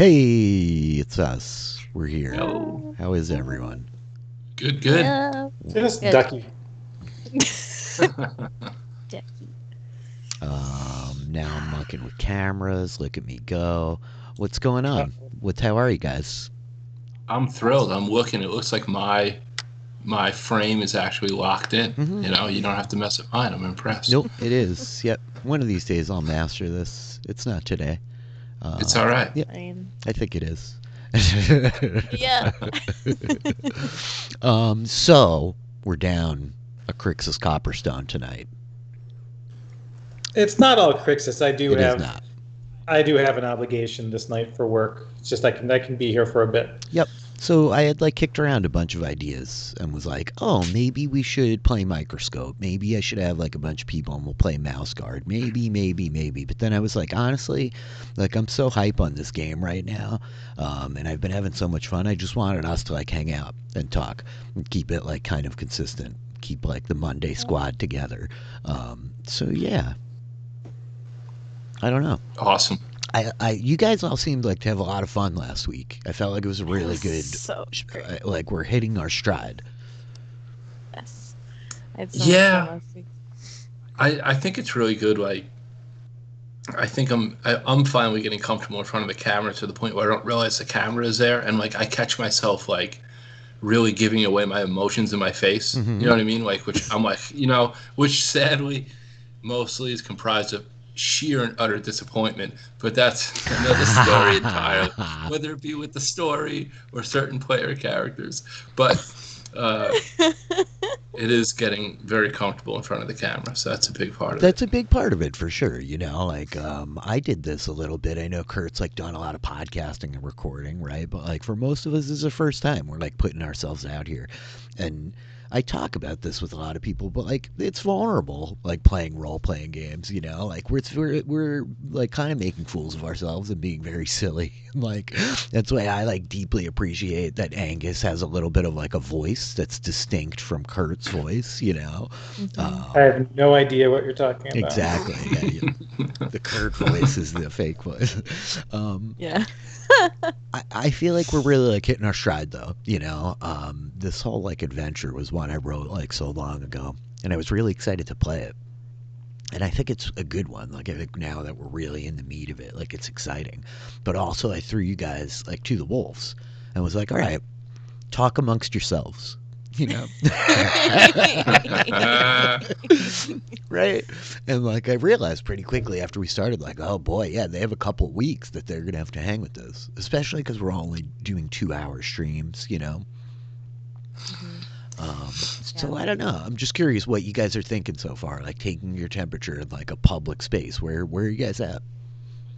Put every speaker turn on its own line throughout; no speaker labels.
Hey, it's us. We're here.
Hello.
How is everyone?
Good.
Just
Good.
ducky.
Ducky.
Now I'm mucking with cameras. Look at me go. What's going on? How are you guys?
I'm thrilled. I'm looking. It looks like my frame is actually locked in.
Mhm.
You know, you don't have to mess with mine. I'm impressed.
Nope, it is. Yep. One of these days I'll master this. It's not today.
It's all right.
Yep.
I mean,
I think it is.
yeah.
So we're down a Crixus Copperstone tonight.
It's not all Crixus.
It is not.
I do have an obligation this night for work. It's just I can be here for a bit.
Yep. So I had kicked around a bunch of ideas and was like, oh, maybe we should play Microscope. Maybe I should have a bunch of people and we'll play Mouse Guard. Maybe. But then I was like, honestly, I'm so hype on this game right now, and I've been having so much fun. I just wanted us to hang out and talk and keep it kind of consistent. Keep the Monday squad together. So yeah. I don't know.
Awesome.
You guys all seemed to have a lot of fun last week. I felt like it was a really good.
So great.
We're hitting our stride.
Yes. I had so
Yeah.
much fun last week.
I think it's really good. I think I'm finally getting comfortable in front of the camera to the point where I don't realize the camera is there, and I catch myself really giving away my emotions in my face.
Mhm.
You know what I mean? Which I'm which sadly mostly is comprised of sheer and utter disappointment, but that's another story entirely, whether it be with the story or certain player characters. But it is getting very comfortable in front of the camera, so that's a big part of it.
That's a big part of it for sure. I did this a little bit. I know Kurt's done a lot of podcasting and recording, right? But for most of us, this is the first time we're putting ourselves out here, and I talk about this with a lot of people, but it's vulnerable, playing role-playing games. We're kind of making fools of ourselves and being very silly. That's why I deeply appreciate that Angus has a little bit of a voice that's distinct from Kurt's voice.
I have no idea what you're talking about.
Exactly. Yeah, the Kurt voice is the fake voice.
Yeah.
I feel we're really hitting our stride though. This whole adventure was one I wrote so long ago, and I was really excited to play it. And I think it's a good one. I think now that we're really in the meat of it, it's exciting. But also I threw you guys to the wolves and was all right, talk amongst yourselves. Right? And I realized pretty quickly after we started, oh boy, yeah, they have a couple of weeks that they're gonna have to hang with this, especially because we're only doing 2-hour streams. So I don't know. I'm just curious what you guys are thinking so far, taking your temperature in a public space. Where are you guys at?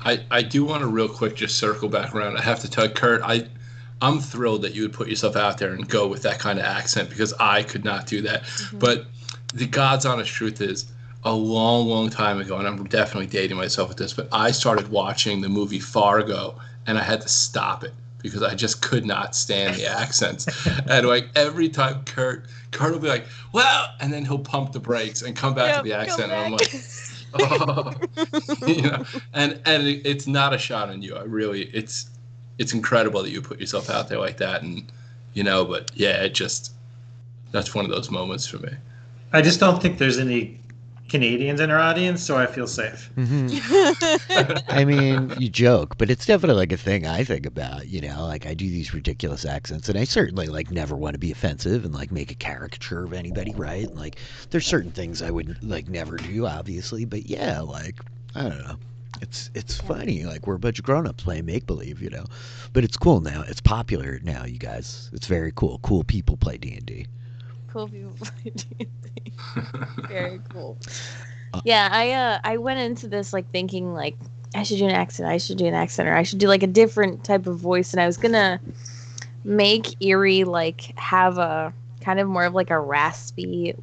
I do want to real quick just circle back around. I have to tell Kurt, I'm thrilled that you would put yourself out there and go with that kind of accent, because I could not do that. Mm-hmm. But the God's honest truth is, a long, long time ago, and I'm definitely dating myself with this, but I started watching the movie Fargo, and I had to stop it because I just could not stand the accents. And every time Kurt will be well, and then he'll pump the brakes and come back to the accent, and I'm oh, and it's not a shot on you. It's incredible that you put yourself out there like that, and but yeah, that's one of those moments for me.
I just don't think there's any Canadians in our audience, so I feel safe.
Mm-hmm. I mean, you joke, but it's definitely a thing I think about. I do these ridiculous accents, and I certainly never want to be offensive and make a caricature of anybody, right? There's certain things I would never do, obviously, but yeah, I don't know. It's funny. We're a bunch of grown-ups playing make-believe, But it's cool now. It's popular now, you guys. It's very cool. Cool people play D&D.
Cool people play D&D. Very cool. Yeah, I went into this thinking I should do an accent, or I should do a different type of voice, and I was gonna make Eerie have a kind of more of a raspy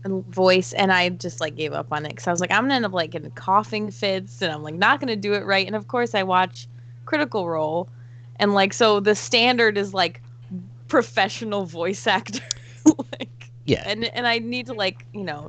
voice, and I just gave up on it because I was I'm gonna end up in coughing fits, and I'm not gonna do it right. And of course I watch Critical Role, and so the standard is professional voice actor.
Yeah.
And I need to like,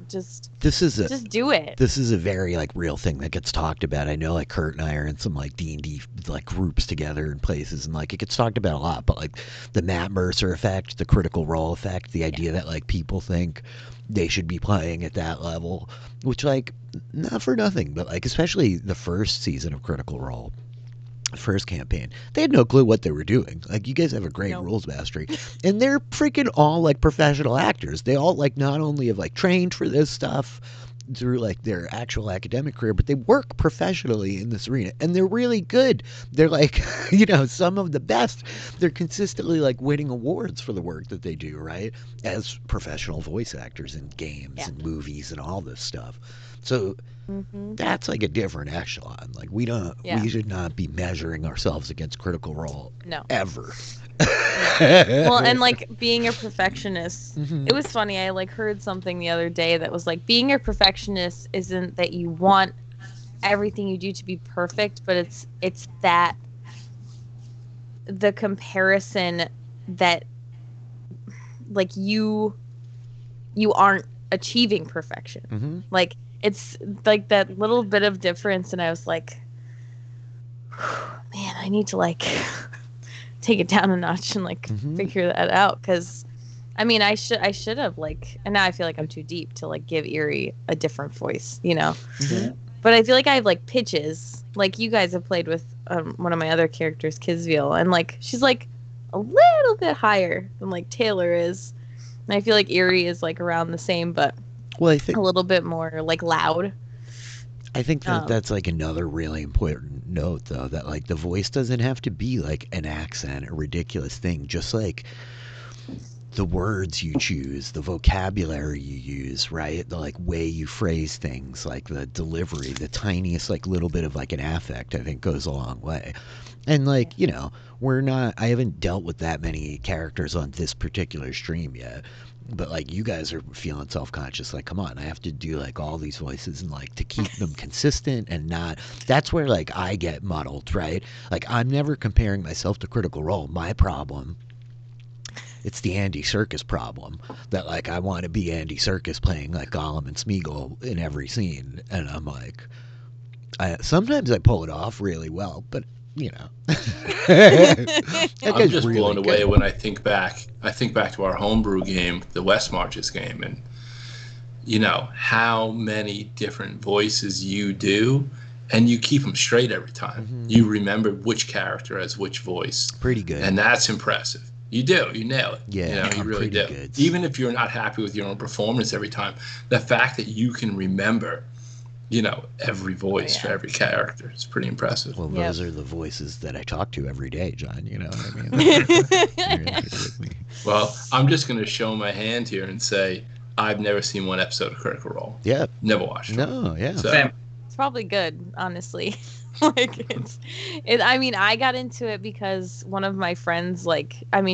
just
just
do it.
This is a very like real thing that gets talked about. I know like Kurt and I are in some like D&D like groups together in places, and like it gets talked about a lot, but like the Matt Mercer effect, the Critical Role effect, the idea that like people think they should be playing at that level, which like not for nothing, but like especially the first season of Critical Role, first campaign, they had no clue what they were doing. Like, you guys have a great rules mastery, and they're freaking all like professional actors. They all like not only have like trained for this stuff through like their actual academic career, but they work professionally in this arena, and they're really good. They're like some of the best. They're consistently like winning awards for the work that they do, right, as professional voice actors in games and movies and all this stuff. So that's like a different echelon. Like, we should not be measuring ourselves against Critical Role ever.
Well, and like being a perfectionist, it was funny. I like heard something the other day that was like, being a perfectionist isn't that you want everything you do to be perfect, but it's that the comparison that like you aren't achieving perfection. Like, it's like that little bit of difference, and I was like, man, I need to like take it down a notch and like figure that out, because I mean, I should have like, and now I feel like I'm too deep to like give Eerie a different voice, but I feel like I have like pitches. Like, you guys have played with one of my other characters, Kisviel, and like she's like a little bit higher than like Taylor is, and I feel like Eerie is like around the same, but
I think
a little bit more like loud.
I think that that's like another really important note, though, that like the voice doesn't have to be like an accent, a ridiculous thing. Just like the words you choose, the vocabulary you use, right? The like way you phrase things, like the delivery, the tiniest like little bit of like an affect, I think goes a long way. And like, I haven't dealt with that many characters on this particular stream yet. But like, you guys are feeling self-conscious, like, come on, I have to do like all these voices, and like to keep them consistent and not, that's where like I get muddled, right? Like, I'm never comparing myself to Critical Role. My problem, it's the Andy Serkis problem, that like I want to be Andy Serkis playing like Gollum and Smeagol in every scene, and I'm like, sometimes I pull it off really well, but
I'm just really blown away when I think back to our homebrew game, the West Marches game, and how many different voices you do, and you keep them straight every time. You remember which character has which voice.
Pretty good.
And that's impressive. You do. You nail it.
Yeah,
you really do.
Good.
Even if you're not happy with your own performance every time, the fact that you can remember every voice for every character. It's pretty impressive.
Well, those are the voices that I talk to every day, John. You know what I mean?
Well, I'm just going to show my hand here and say I've never seen one episode of Critical Role.
Yeah.
Never watched it.
No, yeah.
So,
it's probably good, honestly. Like, I mean, I got into it because one of my friends,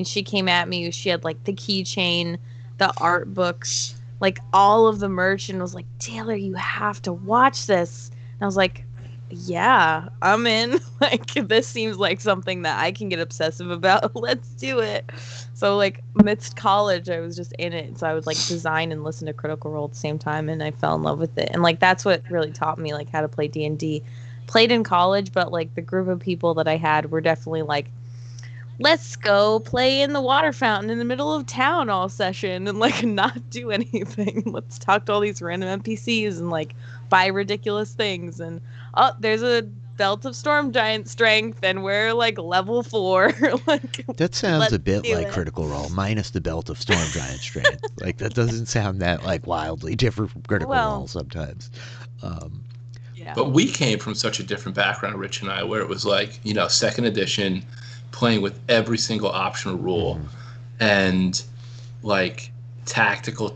she came at me. She had like the keychain, the art books, like all of the merch, and was like, Taylor, you have to watch this. And I was like, yeah, I'm in. Like, this seems like something that I can get obsessive about. Let's do it. So like, amidst college, I was just in it. So I would like design and listen to Critical Role at the same time, and I fell in love with it. And like, that's what really taught me like how to play D&D. Played in college, but like the group of people that I had were definitely like, let's go play in the water fountain in the middle of town all session and like not do anything. Let's talk to all these random NPCs and like buy ridiculous things. And there's a belt of storm giant strength and we're like level 4. Like,
that sounds a bit like Critical Role minus the belt of storm giant strength. Like, that doesn't sound that like wildly different from Critical Role sometimes.
Yeah.
But we came from such a different background, Rich and I, where it was like, second edition, playing with every single optional rule, and like tactical,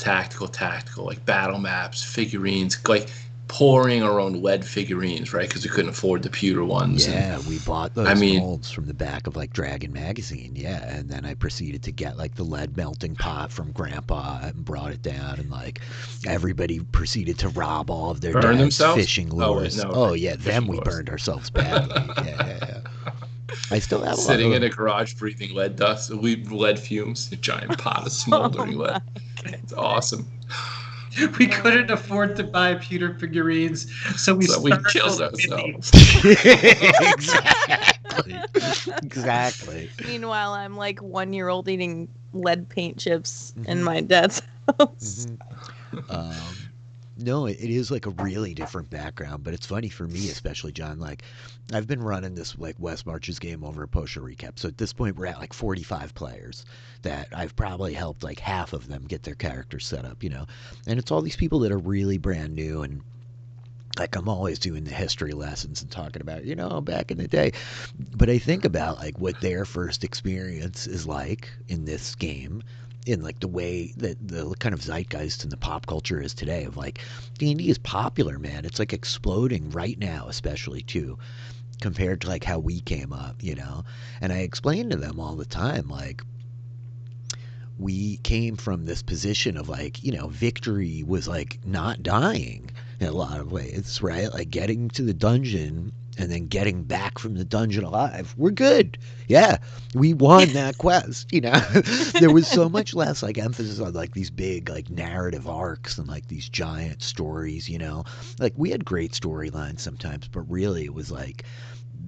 like battle maps, figurines, like pouring our own lead figurines, right? Because we couldn't afford the pewter ones.
Yeah, we bought those molds from the back of like Dragon magazine. Yeah, and then I proceeded to get like the lead melting pot from Grandpa and brought it down, and like everybody proceeded to rob all of their
burn themselves
fishing lures.
Then
we burned ourselves badly. Yeah. I still have
sitting in a garage breathing lead dust, lead fumes, a giant pot of smoldering lead. It's awesome.
We couldn't afford to buy pewter figurines, so we
killed ourselves.
Exactly.
Meanwhile, I'm like 1-year-old eating lead paint chips in my dad's house.
No, it is like a really different background, but it's funny for me, especially John. Like, I've been running this like West Marches game over at Potion Recap, so at this point we're at like 45 players that I've probably helped like half of them get their characters set up, and it's all these people that are really brand new, and like I'm always doing the history lessons and talking about, back in the day, but I think about like what their first experience is like in this game, in like the way that the kind of zeitgeist and the pop culture is today, of like D&D is popular, man. It's like exploding right now, especially too, compared to like how we came up, and I explain to them all the time, like, we came from this position of like, victory was like not dying in a lot of ways, right? Like getting to the dungeon and then getting back from the dungeon alive. We're good. Yeah, we won that quest. There was so much less like emphasis on like these big like narrative arcs and like these giant stories. Like we had great storylines sometimes, but really it was like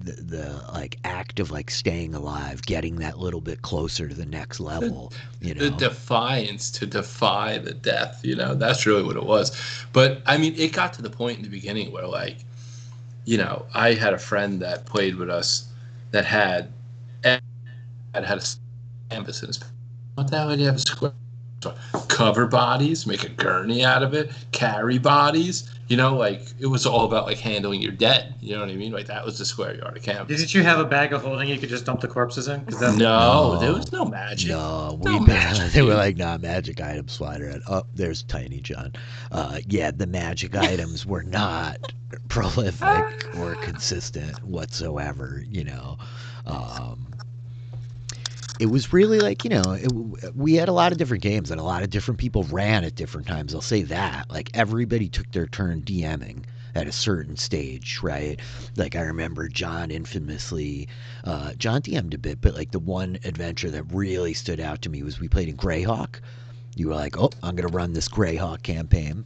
the like act of like staying alive, getting that little bit closer to the next level.
The defiance to defy the death. That's really what it was. But I mean, it got to the point in the beginning where like, I had a friend that played with us that had a canvas in his. What the hell did he have a square? Cover bodies, make a gurney out of it, carry bodies. Like it was all about like handling your dead. You know what I mean? Like that was the square yard of canvas.
Didn't you have a bag of holding you could just dump the corpses in?
No, there was no magic.
They were like, nah, magic items flying around. Oh, there's Tiny John. Yeah, the magic items were not prolific or consistent whatsoever. It was really like, we had a lot of different games and a lot of different people ran at different times. I'll say that. Like, everybody took their turn DMing at a certain stage, right? Like, I remember John infamously, John DM'd a bit, but like the one adventure that really stood out to me was we played in Greyhawk. You were like, oh, I'm going to run this Greyhawk campaign.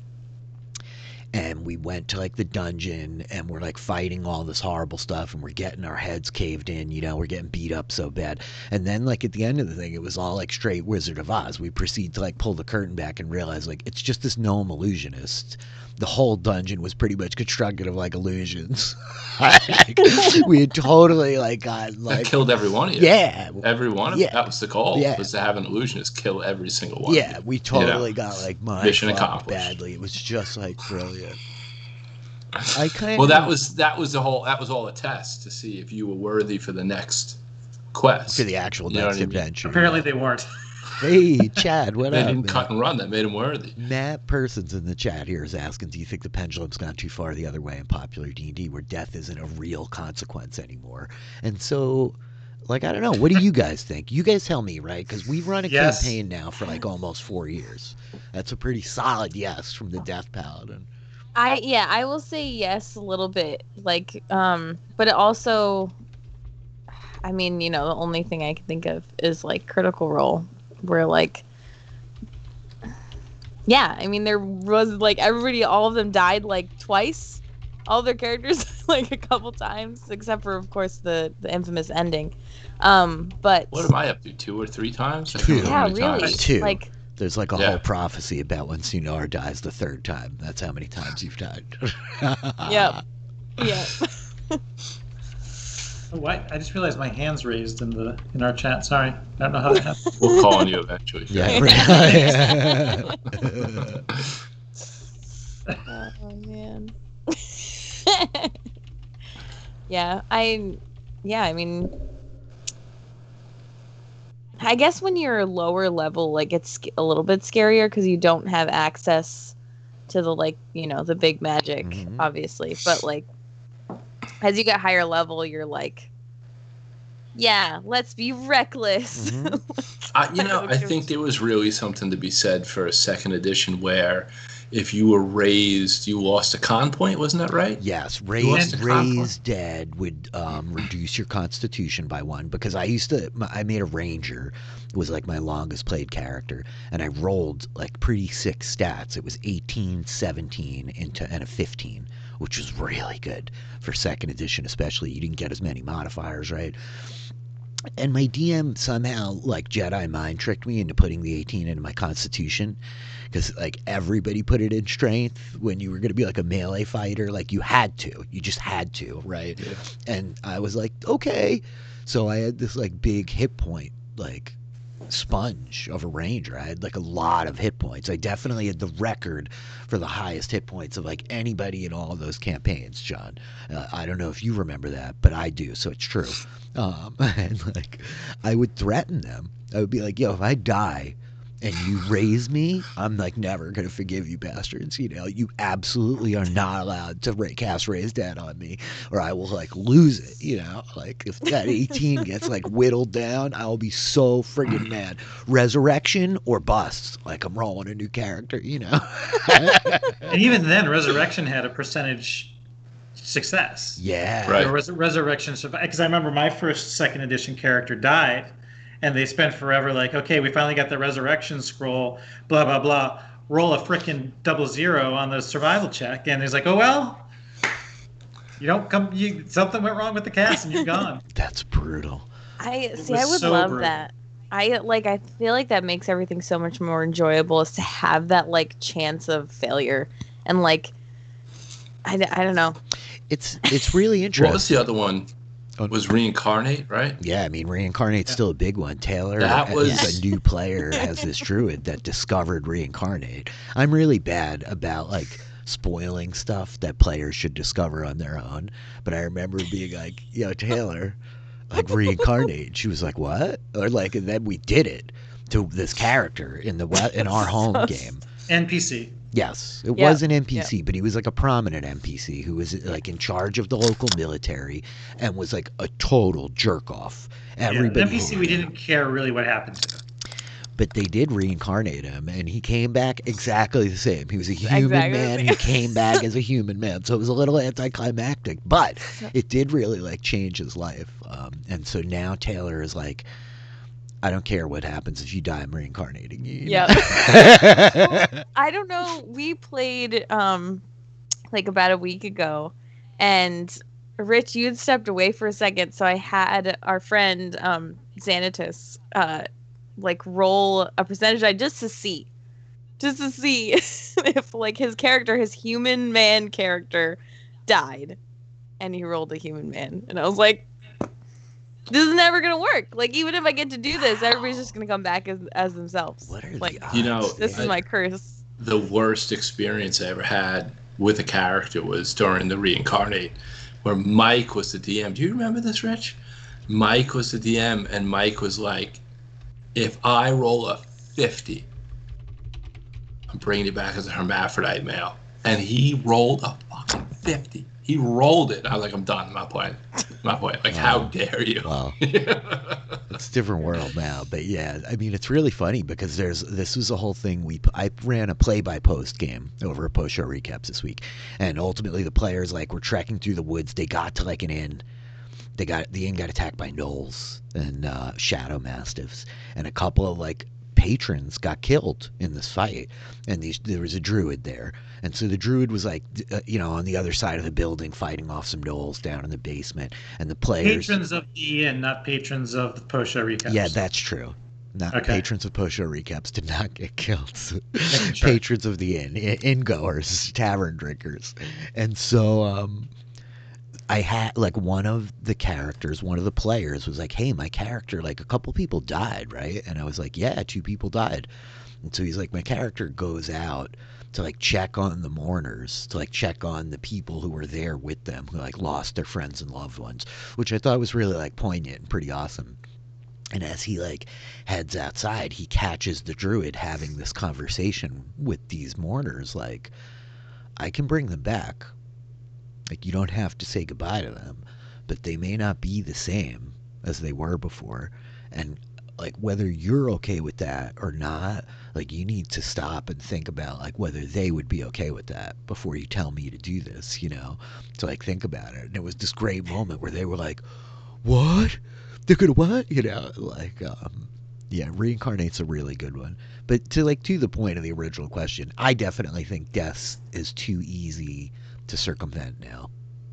And we went to like the dungeon and we're like fighting all this horrible stuff and we're getting our heads caved in, we're getting beat up so bad. And then like at the end of the thing, it was all like straight Wizard of Oz. We proceed to like pull the curtain back and realize like it's just this gnome illusionist. The whole dungeon was pretty much constructed of like illusions. We had totally like got like
that killed every one of you.
Yeah,
every one of you. That was the goal. Was to have an illusionist kill every single one.
Yeah, we totally got like
mission accomplished
badly. It was just like brilliant.
That was all a test to see if you were worthy for the next quest,
for the actual next adventure.
Apparently they weren't.
Hey, Chad, what
they
up?
They didn't cut and run. That made him worthy.
Matt Persons in the chat here is asking, do you think the pendulum's gone too far the other way in popular D&D, where death isn't a real consequence anymore? And so, like, I don't know. What do you guys think? You guys tell me, right? Because we've run a campaign now for like almost 4 years. That's a pretty solid yes from the Death Paladin.
I will say yes a little bit. Like, but it also, I mean, the only thing I can think of is like Critical Role. Where like, yeah, I mean, there was like everybody, all of them died like twice, all their characters like a couple times, except for of course the infamous ending. But
what am I up to? 2 or 3 times?
Yeah, really.
2.
Like,
there's like a whole prophecy about when Sunar dies the 3rd time. That's how many times you've died.
Yep. Yeah.
What? I just realized my hand's raised in our chat. Sorry, I don't know how that happened.
We'll call on you eventually.
Yeah.
Oh man. I mean, I guess when you're lower level, like it's a little bit scarier because you don't have access to the like the big magic, obviously, but like. As you get higher level, you're like, yeah, let's be reckless.
I think there was really something to be said for a 2nd edition where, if you were raised, you lost a con point. Wasn't that right?
Yes,
lost a con point?
raised dead would reduce your constitution by 1, because I made a ranger, was like my longest played character, and I rolled like pretty sick stats. It was 18, 17, and a 15, which was really good for second edition, especially. You didn't get as many modifiers, right? And my DM somehow, like, Jedi mind tricked me into putting the 18 into my constitution, because, like, everybody put it in strength when you were going to be, like, a melee fighter. Like, you just had to, right?
Yeah.
And I was like, okay. So I had this, like, big hit point, like, sponge of a ranger. I had, like, a lot of hit points. I definitely had the record for the highest hit points of, like, anybody in all of those campaigns, John. I don't know if you remember that, but I do, so it's true. And, like, I would threaten them. I would be like, yo, if I die and you raise me, I'm, like, never going to forgive you bastards. You know, you absolutely are not allowed to cast Raise Dead on me, or I will, like, lose it, you know? Like, if that 18 gets, like, whittled down, I'll be so friggin' mad. Resurrection or bust. Like, I'm rolling a new character, you know?
And even then, Resurrection had a percentage success.
Yeah.
Right.
Resurrection survived. Because I remember my first second edition character died, and they spent forever like, okay, we finally got the resurrection scroll, blah, blah, blah. Roll a frickin' 00 on the survival check. And he's like, oh, well, something went wrong with the cast and you're gone.
That's brutal.
I would
so
love
brutal.
that. I feel like that makes everything so much more enjoyable, is to have that, like, chance of failure. And, like, I don't know.
It's really interesting.
What was the other one? Was Reincarnate, right?
Yeah, I mean, Reincarnate's still a big one. Taylor
That was-
is a new player, has this druid that discovered Reincarnate. I'm really bad about, like, spoiling stuff that players should discover on their own. But I remember being like, yo, Taylor, like, Reincarnate. And she was like, what? Or, like, and then we did it to this character in our home game.
NPC.
Yes, it
Yeah.
was an NPC, but he was like a prominent NPC who was like in charge of the local military and was like a total jerk off. Everybody
Yeah, NPC, we
hated him.
didn't care really what happened to him.
But they did reincarnate him, and he came back exactly the same. He was a human
Exactly the
man
same.
who came back as a human man. So it was a little anticlimactic, but it did really like change his life. And so now Taylor is like, I don't care what happens if you die, I'm reincarnating you.
Yeah. I don't know. We played like about a week ago, and Rich, you had stepped away for a second, so I had our friend Xanatus like roll a percentage die just to see if like his human man character died, and he rolled a human man, and I was like, this is never gonna work. Like, even if I get to do this, everybody's just gonna come back as themselves.
What are
like,
the odds?
You know,
this is my curse.
The worst experience I ever had with a character was during the Reincarnate, where Mike was the DM. Do you remember this, Rich? Mike was the DM, and Mike was like, if I roll a 50, I'm bringing you back as a hermaphrodite male. And he rolled a fucking 50. He rolled it. I was like, I'm done. I'm not playing. Like, how dare you?
Wow. It's a different world now, but yeah, I mean, it's really funny because this was a whole thing. I ran a play-by-post game over a post-show recaps this week, and ultimately the players like were trekking through the woods. They got to like an inn. The inn got attacked by gnolls and shadow mastiffs, and a couple of like patrons got killed in this fight, and there was a druid there, and so the druid was like on the other side of the building fighting off some gnolls down in the basement, and the players
Patrons of the inn, not patrons of the post-show recaps.
Yeah, that's true. Not
Okay.
patrons of post-show recaps did not get killed.
Making sure.
Patrons of the inn-goers, tavern drinkers. And so I had, like, one of the players was like, hey, my character, like, a couple people died, right? And I was like, yeah, 2 people died. And so he's like, my character goes out to, like, check on the mourners, to, like, check on the people who were there with them, who, like, lost their friends and loved ones, which I thought was really, like, poignant and pretty awesome. And as he, like, heads outside, he catches the druid having this conversation with these mourners, like, I can bring them back. Like, you don't have to say goodbye to them, but they may not be the same as they were before. And like whether you're okay with that or not, like you need to stop and think about like whether they would be okay with that before you tell me to do this, to like think about it. And it was this great moment where they were like, what? They're gonna what? Like yeah, reincarnate's a really good one. But to the point of the original question, I definitely think death is too easy to circumvent now.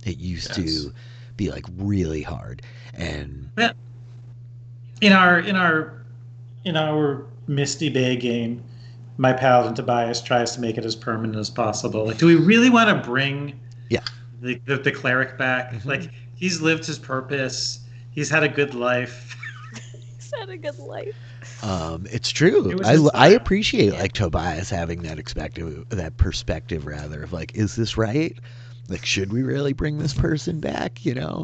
It used to be like really hard. And
yeah. In our Misty Bay game, my paladin Tobias tries to make it as permanent as possible. Like, do we really want to bring the cleric back? Mm-hmm. Like, he's lived his purpose. He's had a good life.
He's had a good life.
It's true. I appreciate like Tobias having that perspective rather of like, is this right? Like, should we really bring this person back? Yeah.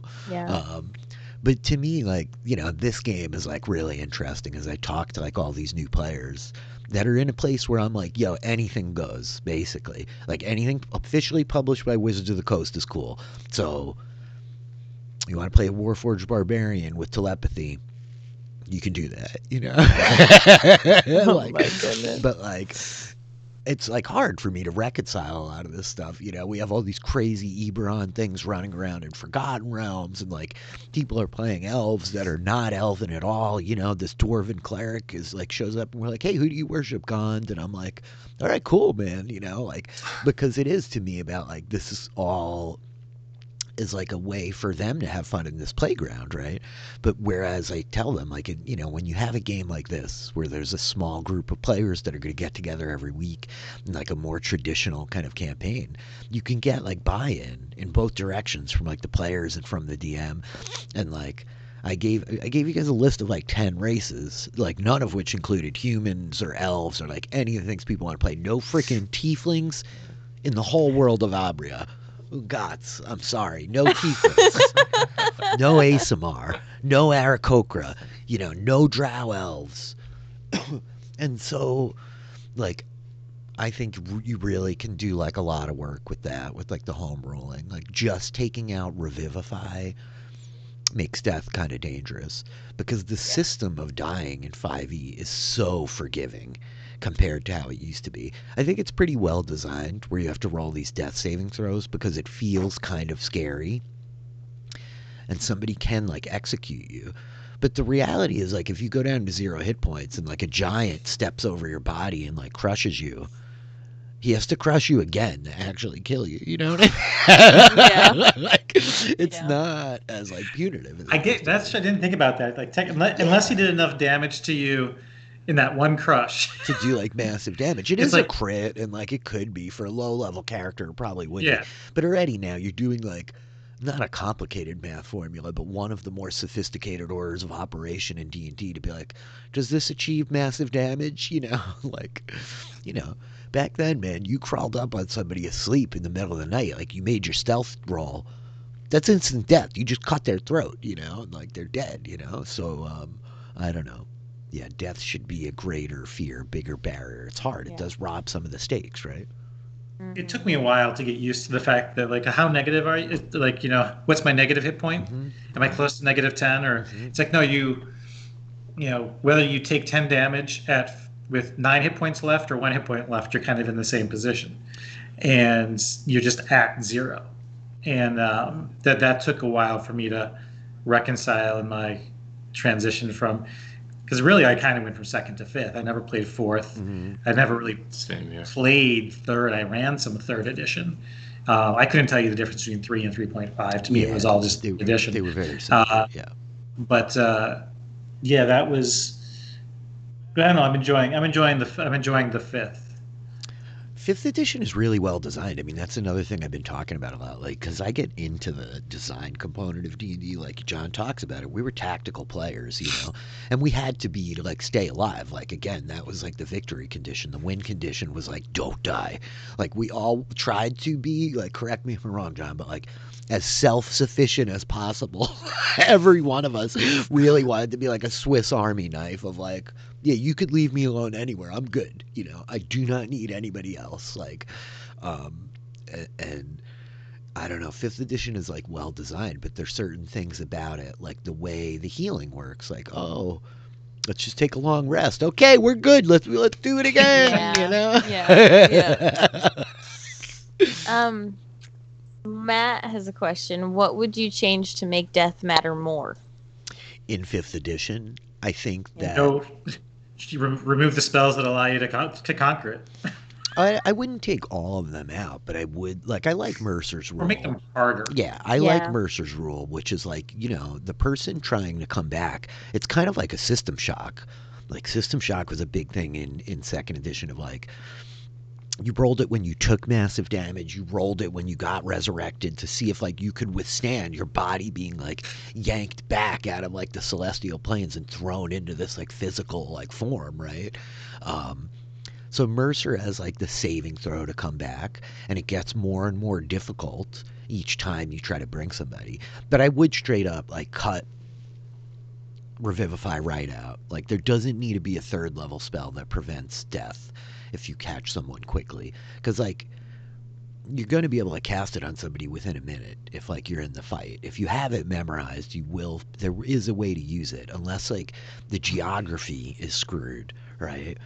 But to me, like, this game is like really interesting as I talk to like all these new players that are in a place where I'm like, yo, anything goes, basically. Like anything officially published by Wizards of the Coast is cool. So you want to play a Warforged Barbarian with telepathy, you can do that,
Oh my goodness.
But like, it's like hard for me to reconcile a lot of this stuff. We have all these crazy Eberron things running around in Forgotten Realms, and like people are playing elves that are not elven at all. This dwarven cleric is like shows up and we're like, hey, who do you worship, Gond? And I'm like, all right, cool, man. Like, because it is to me about like this is all is like a way for them to have fun in this playground, right? But whereas I tell them, like, when you have a game like this where there's a small group of players that are going to get together every week in like a more traditional kind of campaign, you can get like buy-in in both directions from like the players and from the DM. And like I gave you guys a list of like 10 races, like none of which included humans or elves or like any of the things people want to play. No freaking tieflings in the whole world of Abrea. Gods, I'm sorry. No tieflings, no Asimar, no Aarakocra, no drow elves. And so, like, I think you really can do, like, a lot of work with that, with, like, the home ruling. Like, just taking out Revivify makes death kind of dangerous because the system of dying in 5e is so forgiving compared to how it used to be. I think it's pretty well designed where you have to roll these death saving throws because it feels kind of scary and somebody can like execute you. But the reality is like if you go down to 0 hit points and like a giant steps over your body and like crushes you, he has to crush you again to actually kill you. You know what I mean? Yeah. Like, it's not as like punitive as
I didn't think about that. Like unless he did enough damage to you in that one crush
to do like massive damage. It's like a crit, and like it could be for a low level character, probably wouldn't. Yeah. But already now you're doing like not a complicated math formula, but one of the more sophisticated orders of operation in D&D to be like, does this achieve massive damage? Back then, man, you crawled up on somebody asleep in the middle of the night, like you made your stealth roll. That's instant death. You just cut their throat, and like they're dead, So I don't know. Yeah, death should be a greater fear, bigger barrier. It's hard. Yeah. It does rob some of the stakes, right?
It took me a while to get used to the fact that, like, how negative are you? Like, what's my negative hit point? Mm-hmm. Am I close to negative 10? Or it's like, no, whether you take 10 damage with 9 hit points left or 1 hit point left, you're kind of in the same position. And you're just at 0. And that took a while for me to reconcile in my transition from... Because really, I kind of went from 2nd to 5th. I never played 4th. Mm-hmm. I never really played 3rd. I ran some 3rd edition. I couldn't tell you the difference between 3 and 3.5. To me, it was all just edition.
They were very similar,
But that was. I don't know. I'm enjoying the 5th.
5th edition is really well designed. I mean, that's another thing I've been talking about a lot, like, because I get into the design component of D&D, like John talks about it. We were tactical players, and we had to be to, like, stay alive. Like, again, that was, like, the victory condition. The win condition was, like, don't die. Like, we all tried to be, like, correct me if I'm wrong, John, but, like, as self-sufficient as possible. Every one of us really wanted to be, like, a Swiss Army knife of, like, yeah, you could leave me alone anywhere. I'm good. I do not need anybody else. Like, and I don't know, 5th edition is like well designed, but there's certain things about it, like the way the healing works. Like, oh, let's just take a long rest. Okay, we're good. Let's do it again.
Yeah. Matt has a question. What would you change to make death matter more?
In 5th edition, I think that
you remove the spells that allow you to conquer it.
I wouldn't take all of them out, but I would I like Mercer's rule.
Or make them harder.
Yeah, I like Mercer's rule, which is the person trying to come back. It's kind of like a system shock. Like system shock was a big thing in 2nd edition of you rolled it when you took massive damage, you rolled it when you got resurrected to see if you could withstand your body being yanked back out of the celestial planes and thrown into this physical form, right? So Mercer has the saving throw to come back, and it gets more and more difficult each time you try to bring somebody. But I would straight up cut Revivify right out. There doesn't need to be a 3rd level spell that prevents death if you catch someone quickly, because you're going to be able to cast it on somebody within a minute if you're in the fight. If you have it memorized, there is a way to use it, unless the geography is screwed, right?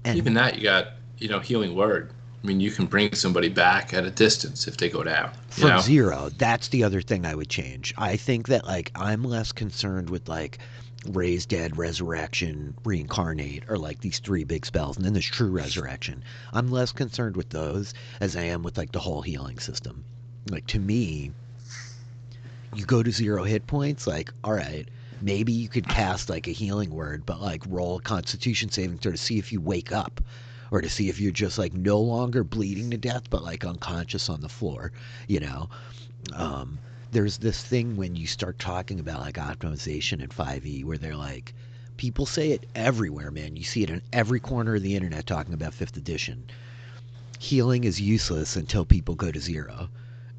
And
even that, you got healing word. I mean, you can bring somebody back at a distance if they go down.
From 0, that's the other thing I would change. I think that I'm less concerned with raise dead, resurrection, reincarnate, or these 3 big spells, and then there's true resurrection. I'm less concerned with those as I am with the whole healing system. To me, you go to 0 hit points, all right, maybe you could cast a healing word, but roll a Constitution saving throw to see if you wake up, or to see if you're just no longer bleeding to death, but unconscious on the floor, There's this thing when you start talking about optimization in 5e where they're people say it everywhere, man. You see it in every corner of the internet talking about 5th edition. Healing is useless until people go to 0.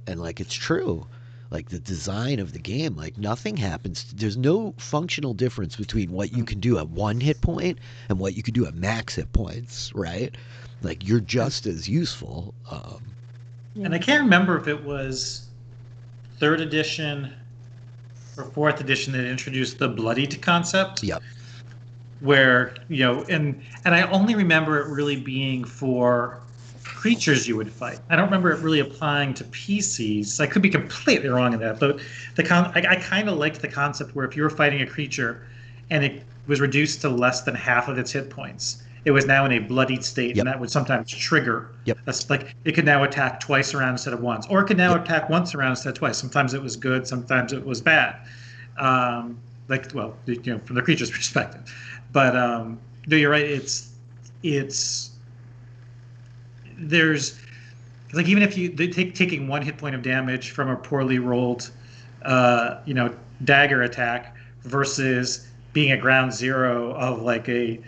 And it's true. The design of the game, nothing happens. There's no functional difference between what you can do at 1 hit point and what you can do at max hit points, right? You're just as useful.
And I can't remember if it was 3rd edition or 4th edition that introduced the bloodied concept.
Yep.
Where, and I only remember it really being for creatures you would fight. I don't remember it really applying to PCs. I could be completely wrong in that, but I kind of liked the concept where if you were fighting a creature and it was reduced to less than half of its hit points, it was now in a bloodied state, and that would sometimes trigger.
Yep.
That's it could now attack twice around instead of once, or it could now attack once around instead of twice. Sometimes it was good, sometimes it was bad. From the creature's perspective. But no, you're right. There's even if you taking 1 hit point of damage from a poorly rolled, dagger attack versus being at ground 0 of a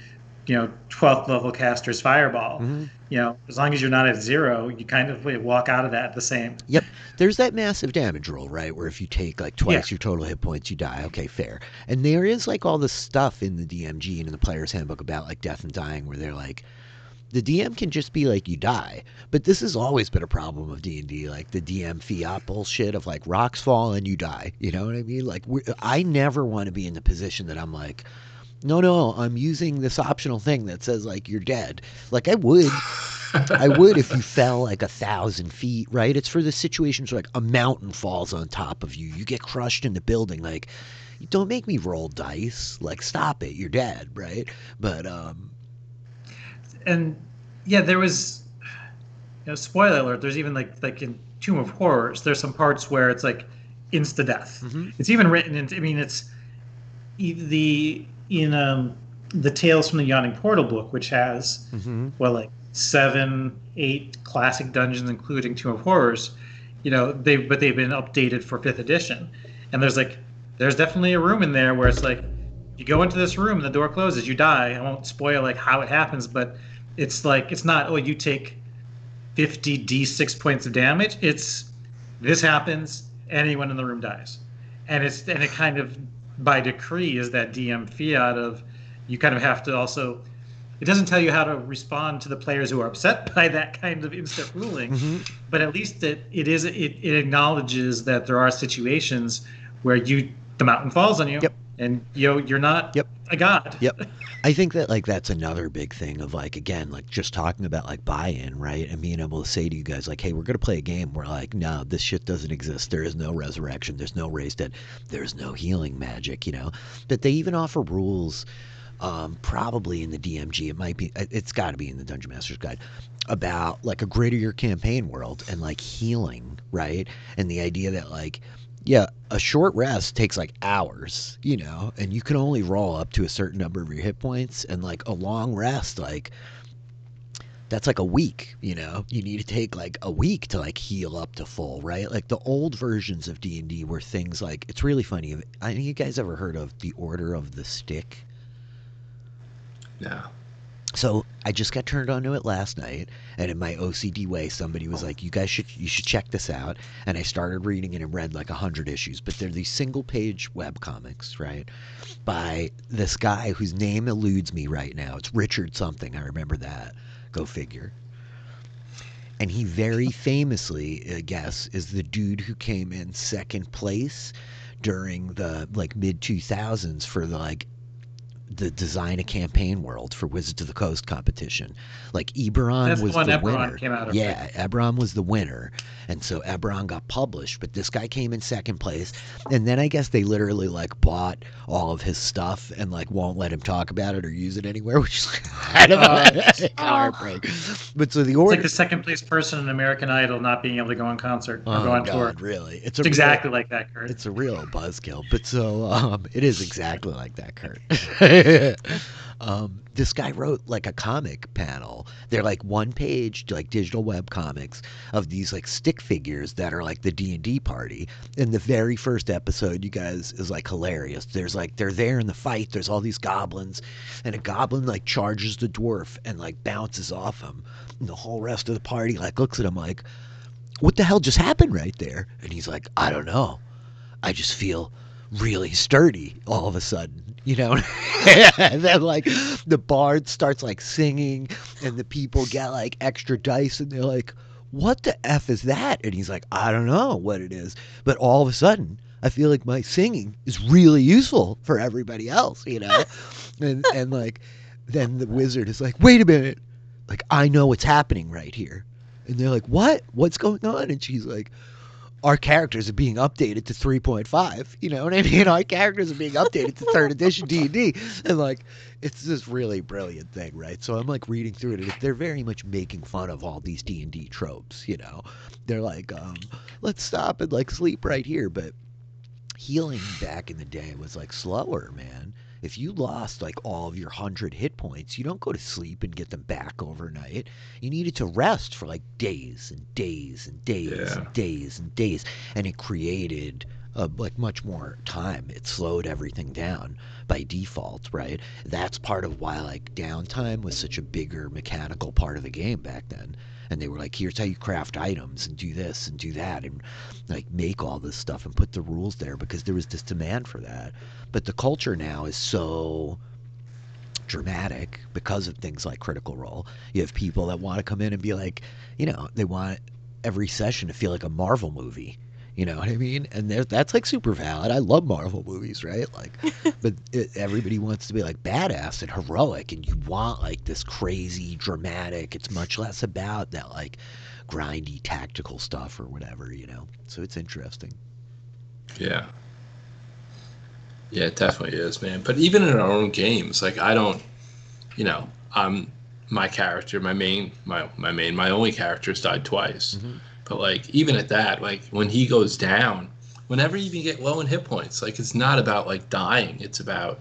12th level caster's fireball. Mm-hmm. As long as you're not at 0, you kind of walk out of that the same.
Yep. There's that massive damage roll, right? Where if you take twice your total hit points, you die. Okay, fair. And there is all this stuff in the DMG and in the player's handbook about death and dying, where they're the DM can just be you die. But this has always been a problem of D&D, the DM fiat bullshit of rocks fall and you die. You know what I mean? I never want to be in the position that I'm no, I'm using this optional thing that says you're dead. I would if you fell 1,000 feet, right? It's for the situations where a mountain falls on top of you, you get crushed in the building. Don't make me roll dice. Stop it, you're dead, right? But
and yeah, there was, spoiler alert. There's even in Tomb of Horrors, there's some parts where it's insta death. Mm-hmm. It's even written in. I mean, it's the Tales from the Yawning Portal book, which has 7, 8 classic dungeons, including Tomb of Horrors. They've been updated for 5th edition, and there's definitely a room in there where it's you go into this room and the door closes, you die. I won't spoil how it happens, but it's it's not you take 50 d6 points of damage. It's this happens, anyone in the room dies, and it kind of by decree is that DM fiat of you kind of have to also. It doesn't tell you how to respond to the players who are upset by that kind of instant ruling, but at least it acknowledges that there are situations where the mountain falls on you.
Yep.
And you're not
Yep.
a god.
Yep. I think that like that's another big thing of like, again, like just talking about like buy-in, right? And being able to say to you guys like, hey, we're gonna play a game where like, no, this shit doesn't exist. There is no resurrection, there's no race dead, there's no healing magic, you know. That they even offer rules, probably in the DMG, it's gotta be in the Dungeon Master's Guide, about like a grittier campaign world and like healing, right? And the idea that like, yeah, a short rest takes like hours, you know, and you can only roll up to a certain number of your hit points, and like a long rest, like that's like a week, you know. You need to take like a week to like heal up to full, right? Like the old versions of D&D were things like, it's really funny. I think you guys ever heard of the Order of the Stick?
No.
So I just got turned on to it last night, and in my OCD way, somebody was like, you should check this out." And I started reading it and read like 100 issues. But they're these single-page webcomics, right, by this guy whose name eludes me right now. It's Richard something. I remember that. Go figure. And he very famously, I guess, is the dude who came in second place during the like mid 2000s for the design a campaign world for Wizards of the Coast competition. Like Eberron
That's
was
the one
the
Eberron
winner.
came out of.
Yeah, Eberron was the winner. And so Eberron got published, but this guy came in second place. And then I guess they literally like bought all of his stuff and like won't let him talk about it or use it anywhere, which is kind of heartbreak. But so the
It's
order,
like the second place person in American Idol not being able to go on concert or go
oh
on tour.
God, really?
It's exactly like that, Kurt.
It's a real buzzkill, but so it is exactly like that, Kurt. This guy wrote like a comic panel. They're like one page, like digital web comics of these like stick figures that are like the D&D party. In the very first episode, you guys, is like hilarious. There's like, they're there in the fight. There's all these goblins, and a goblin like charges the dwarf and like bounces off him. And the whole rest of the party like looks at him like, what the hell just happened right there? And he's like, I don't know. I just feel really sturdy all of a sudden, you know. And then like the bard starts like singing, and the people get like extra dice, and they're like, what the F is that? And he's like, I don't know what it is, but all of a sudden I feel like my singing is really useful for everybody else, you know. And like then the wizard is like, wait a minute, like I know what's happening right here. And they're like, what's going on? And she's like, our characters are being updated to 3.5. You know what I mean? Our characters are being updated to 3rd edition D&D. And like, it's this really brilliant thing, right? So I'm like reading through it, and they're very much making fun of all these D&D tropes, you know? They're like, let's stop and like sleep right here. But healing back in the day was like slower, man. If you lost like all of your 100 hit points, you don't go to sleep and get them back overnight. You needed to rest for like days and days and days and days and days. And it created like much more time. It slowed everything down by default, right? That's part of why like downtime was such a bigger mechanical part of the game back then. And they were like, here's how you craft items and do this and do that and like make all this stuff and put the rules there, because there was this demand for that. But the culture now is so dramatic because of things like Critical Role. You have people that want to come in and be like, you know, they want every session to feel like a Marvel movie. You know what I mean? And that's like super valid. I love Marvel movies, right? Like, but everybody wants to be like badass and heroic, and you want like this crazy dramatic. It's much less about that like grindy tactical stuff or whatever, you know. So it's interesting.
Yeah. Yeah, it definitely is, man. But even in our own games, like I don't, you know, my character, my only character's died twice. Mm-hmm. But like even at that, like when he goes down, whenever you even get low in hit points, like it's not about like dying. It's about,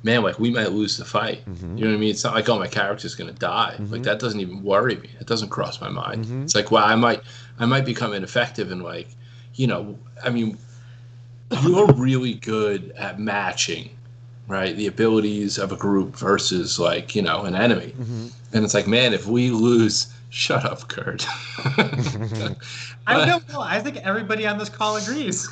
man, like we might lose the fight. Mm-hmm. You know what I mean? It's not like, oh, my character's gonna die. Mm-hmm. Like that doesn't even worry me. It doesn't cross my mind. Mm-hmm. It's like, well, I might become ineffective, and like, you know, I mean, you're really good at matching, right, the abilities of a group versus like, you know, an enemy. Mm-hmm. And it's like, man, if we lose. Shut up, Kurt.
I don't know. I think everybody on this call agrees.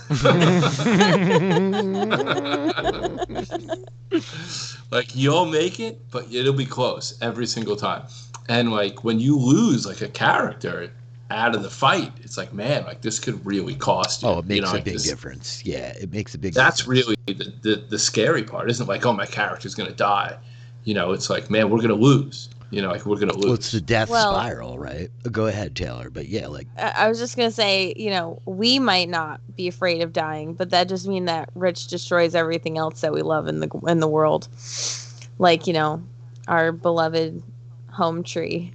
Like, you'll make it, but it'll be close every single time. And, like, when you lose, like, a character, out of the fight, it's like, man, like this could really cost you.
Oh, it makes a
like
big difference. Yeah, it makes a big
that's
difference.
really the scary part. Isn't like, oh, my character's going to die. It's like, man, we're going to lose. Like we're going to lose.
Well, it's the death spiral, right? Go ahead, Taylor. But yeah, like
I was just gonna say, we might not be afraid of dying, but that just means that Rich destroys everything else that we love in the world, like our beloved home tree.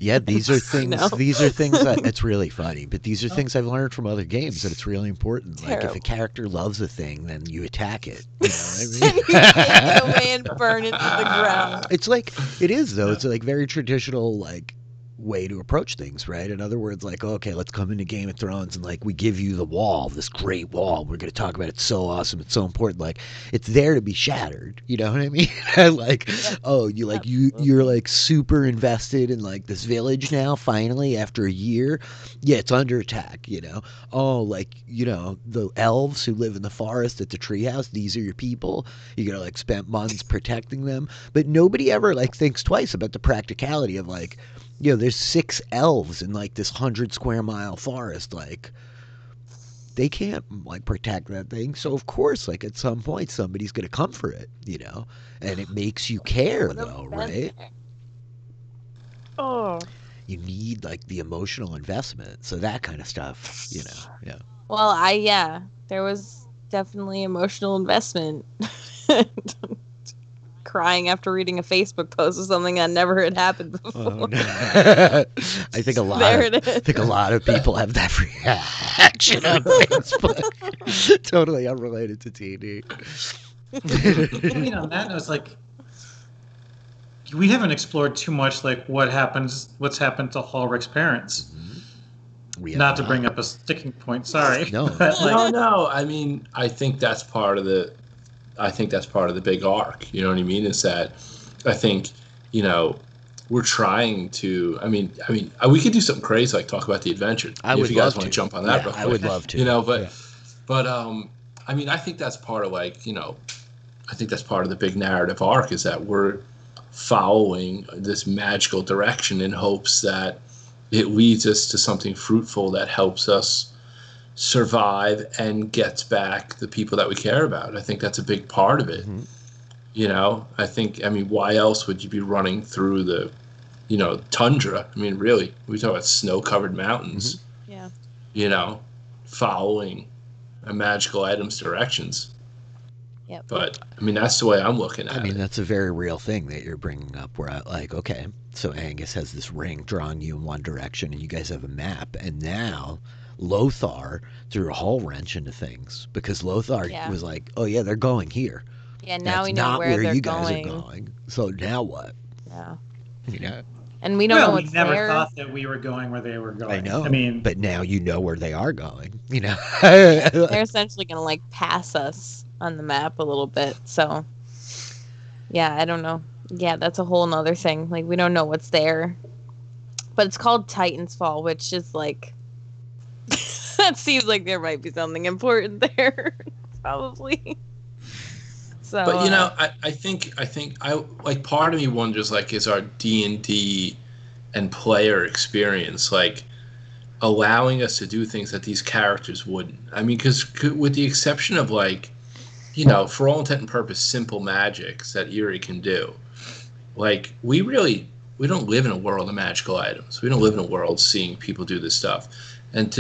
Yeah, these are things. These are things that it's really funny, but these are things I've learned from other games that it's really important.
Terrible.
Like if a character loves a thing, then you attack it. You know what I mean?
And you take it away and burn it to the ground.
It's like it is though. It's like very traditional like way to approach things, right? In other words, like, okay, let's come into Game of Thrones and like we give you the wall, this great wall. We're going to talk about it. It's so awesome. It's so important. Like it's there to be shattered. You know what I mean? Like, oh, you're like super invested in like this village now. Finally, after a year, yeah, it's under attack. Oh, like the elves who live in the forest at the treehouse. These are your people. You're gonna like spend months protecting them, but nobody ever like thinks twice about the practicality of like. There's 6 elves in like this 100 square mile forest. Like, they can't like protect that thing. So of course, like at some point, somebody's gonna come for it. And it makes you care, though, right?
Oh.
You need like the emotional investment. So that kind of stuff, Yeah.
Well, there was definitely emotional investment. Crying after reading a Facebook post or something that never had happened before.
Oh, no. I think a lot of people have that reaction on Facebook. Totally unrelated to TD.
On that note, it's like we haven't explored too much like what's happened to Ulrich's parents. Not to bring up a sticking point, sorry.
No.
But, like,
No. I mean, I think that's part of the big arc. You know what I mean? Is that I think, we're trying to. I mean, we could do something crazy like talk about the adventure.
If
you guys want to jump on that, real quick.
I would love to.
But I mean, I think that's part of like, I think that's part of the big narrative arc is that we're following this magical direction in hopes that it leads us to something fruitful that helps us survive and gets back the people that we care about. I think that's a big part of it. Mm-hmm. Why else would you be running through the, tundra? I mean, really, we talk about snow-covered mountains.
Mm-hmm.
Yeah. Following a magical item's directions.
Yep.
But that's the way I'm looking at it.
That's a very real thing that you're bringing up. Where okay, so Angus has this ring drawing you in one direction, and you guys have a map, and now Lothar threw a whole wrench into things because Lothar was like, "Oh yeah, they're going here."
Yeah, now
That's
we know
not
where they're
you guys
going.
are going. So now what?
Yeah. And we don't know what's there.
We never thought that we were going where they were going.
I know. But now you know where they are going.
They're essentially going to like pass us on the map a little bit. So, yeah, I don't know. Yeah, that's a whole nother thing. Like, we don't know what's there. But it's called Titan's Fall, which is like... that seems like there might be something important there. Probably. So,
but I think like part of me wonders like is our D&D and player experience like allowing us to do things that these characters wouldn't. I mean, because with the exception of like, for all intent and purpose, simple magics that Eerie can do, like we don't live in a world of magical items. We don't live in a world seeing people do this stuff, and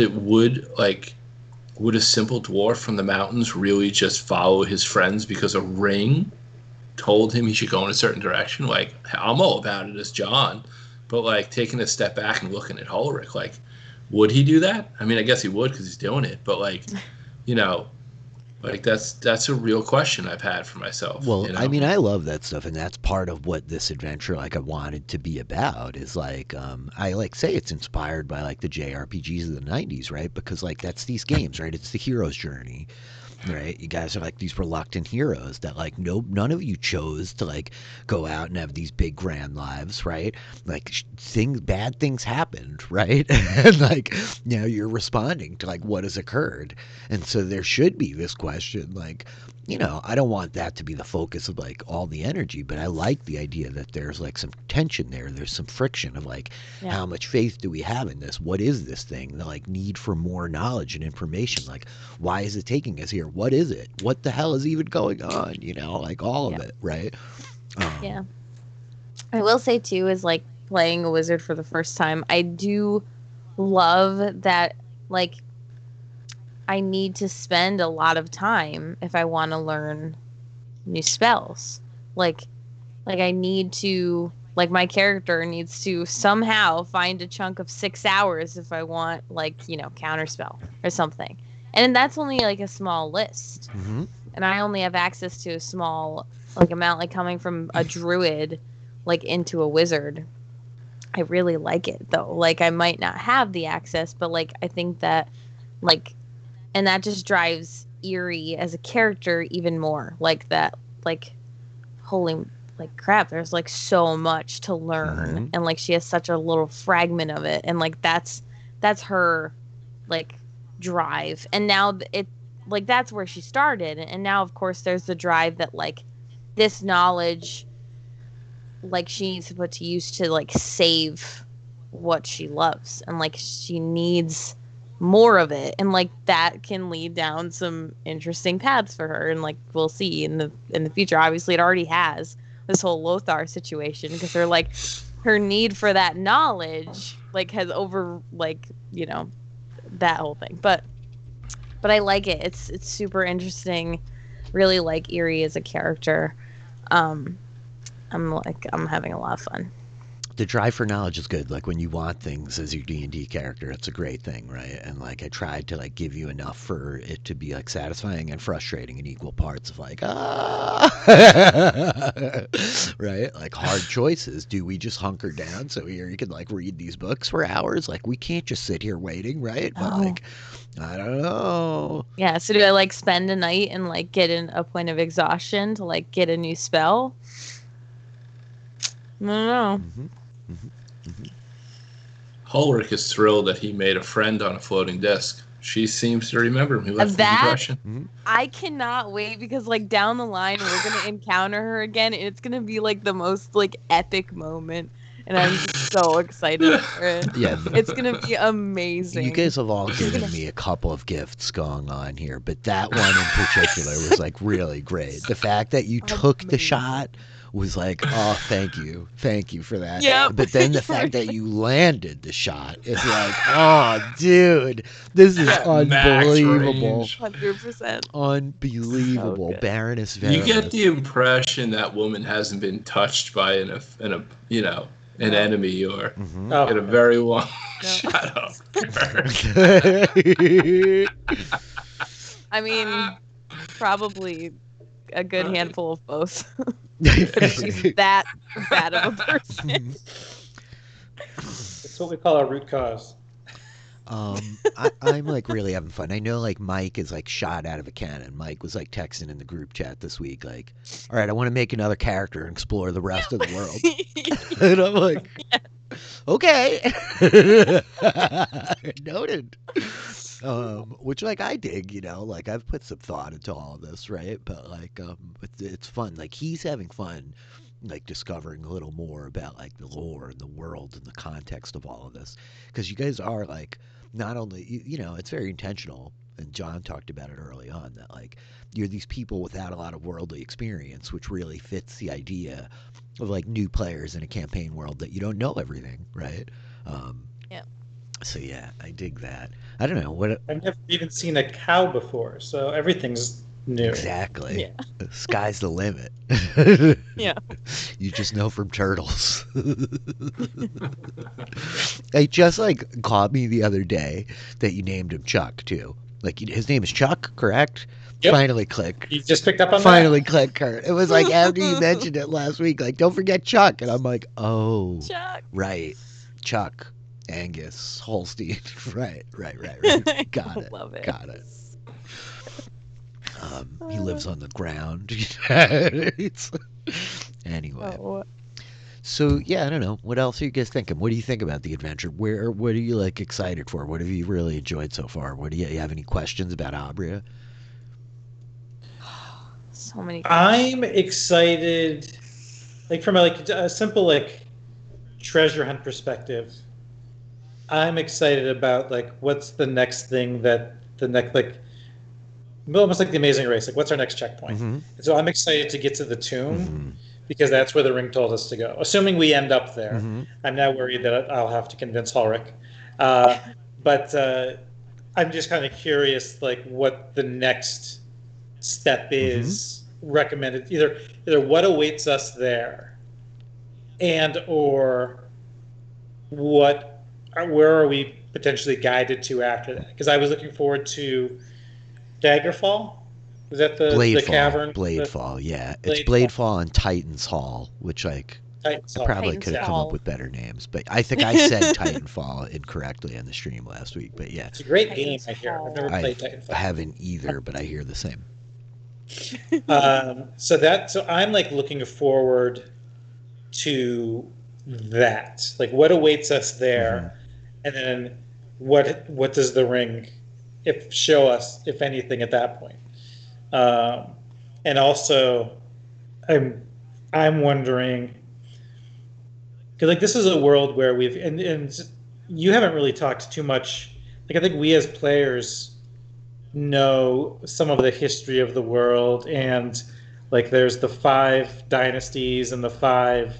would a simple dwarf from the mountains really just follow his friends because a ring told him he should go in a certain direction? Like, I'm all about it as John, but like taking a step back and looking at Ulrich, like, would he do that? I mean, I guess he would because he's doing it, but like, like that's a real question I've had for myself.
Well, I mean, I love that stuff, and that's part of what this adventure, like, I wanted to be about. Is like, I like say it's inspired by like the JRPGs of the '90s, right? Because like that's these games, right? It's the hero's journey, right? You guys are like these reluctant heroes that like none of you chose to like go out and have these big grand lives, right? Like bad things happened, right? And like now you're responding to like what has occurred, and so there should be this question like, I don't want that to be the focus of like all the energy, but I like the idea that there's like some tension there. There's some friction of like, how much faith do we have in this? What is this thing? The like need for more knowledge and information. Like, why is it taking us here? What is it? What the hell is even going on? Like all of it, right?
Yeah. I will say too, is like playing a wizard for the first time, I do love that, like, I need to spend a lot of time if I want to learn new spells. Like I need to, like, my character needs to somehow find a chunk of 6 hours if I want, like, counterspell or something. And that's only like a small list.
Mm-hmm.
And I only have access to a small like amount, like coming from a druid like into a wizard. I really like it though. Like, I might not have the access, but like I think that like, and that just drives Eerie as a character even more. Like that, like, holy, like, crap, there's like so much to learn, and like she has such a little fragment of it, and like that's her like drive. And now it, like, that's where she started, and now of course there's the drive that like this knowledge, like, she needs to put to use to like save what she loves, and like she needs more of it, and like that can lead down some interesting paths for her, and like we'll see in the future. Obviously it already has, this whole Lothar situation, because they're like, her need for that knowledge like has over, like, that whole thing. But I like it. It's super interesting. Really like Eerie as a character. I'm having a lot of fun.
The drive for knowledge is good. Like, when you want things as your D&D character, it's a great thing, right? And like, I tried to like give you enough for it to be like satisfying and frustrating in equal parts of like, right? Like, hard choices. Do we just hunker down so here you can like read these books for hours? Like, we can't just sit here waiting, right? But like, I don't know.
Yeah, so do I like spend a night and like get in a point of exhaustion to like get a new spell? I don't know.
Ulrich is thrilled that he made a friend on a floating disc. She seems to remember him. He left an impression.
I cannot wait, because like down the line we're gonna encounter her again, and it's gonna be like the most like epic moment, and I'm just so excited for it.
Yeah,
it's gonna be amazing.
You guys have all given me a couple of gifts going on here, but that one in particular was like really great. The fact that you took the shot was like, oh, thank you for that.
Yep.
But then the fact that you landed the shot is like, oh, dude, this is unbelievable.
100%.
Unbelievable.
So
Baroness Veritas.
You get the impression that woman hasn't been touched by an enemy or get a very long shot of her.
I mean, probably a good handful of both. She's that bad of a person.
It's what we call our root cause.
I'm like really having fun. I know like Mike is like shot out of a cannon. Mike was like texting in the group chat this week like, all right, I want to make another character and explore the rest of the world. And I'm like, okay. Noted. Which like I dig, like I've put some thought into all of this, right? But like it's fun. Like, he's having fun like discovering a little more about like the lore and the world and the context of all of this, because you guys are like, not only it's very intentional, and John talked about it early on, that like you're these people without a lot of worldly experience, which really fits the idea of like new players in a campaign world that you don't know everything, right?
Yeah.
So yeah, I dig that. I don't know what
I've never even seen a cow before, so everything's new.
Exactly.
Yeah.
The sky's the limit.
Yeah.
You just know from turtles. It just like caught me the other day that you named him Chuck too. Like, his name is Chuck, correct?
Yep.
Finally click.
You just picked up on
Finally click, Kurt. It was like after you mentioned it last week, like, don't forget Chuck. And I'm like, oh,
Chuck.
Right. Chuck. Angus. Holstein. Right. Got it.
Love it.
Got it. He lives on the ground. Anyway.
Oh.
So, yeah, I don't know. What else are you guys thinking? What do you think about the adventure? What are you, like, excited for? What have you really enjoyed so far? You have any questions about Abrea?
so many.
I'm excited, like from a simple like treasure hunt perspective. I'm excited about like what's the next thing that the next like almost like the Amazing Race. Like what's our next checkpoint? And so I'm excited to get to the tomb because that's where the ring told us to go. Assuming we end up there, I'm now worried that I'll have to convince Ulrich. But I'm just kind of curious, like what the next step is recommended. Either what awaits us there, and or where are we potentially guided to after that? Because I was looking forward to Daggerfall. Is that the cavern?
Bladefall, yeah. It's Bladefall and Titan's Hall, which like
Titan's
I
Hall.
probably
Titan's
could have come
Hall.
up with better names, but I think I said Titanfall incorrectly on the stream last week. But yeah,
It's a great
Titan's
game, I hear.
Hall.
I've never played Titanfall.
I haven't either, but I hear the same.
So I'm like looking forward to that. Like what awaits us there, and then what does the ring show us, if anything, at that point? And also, I'm wondering, because like this is a world where we've and you haven't really talked too much. Like I think we as players know some of the history of the world, and like there's the 5 dynasties and the 5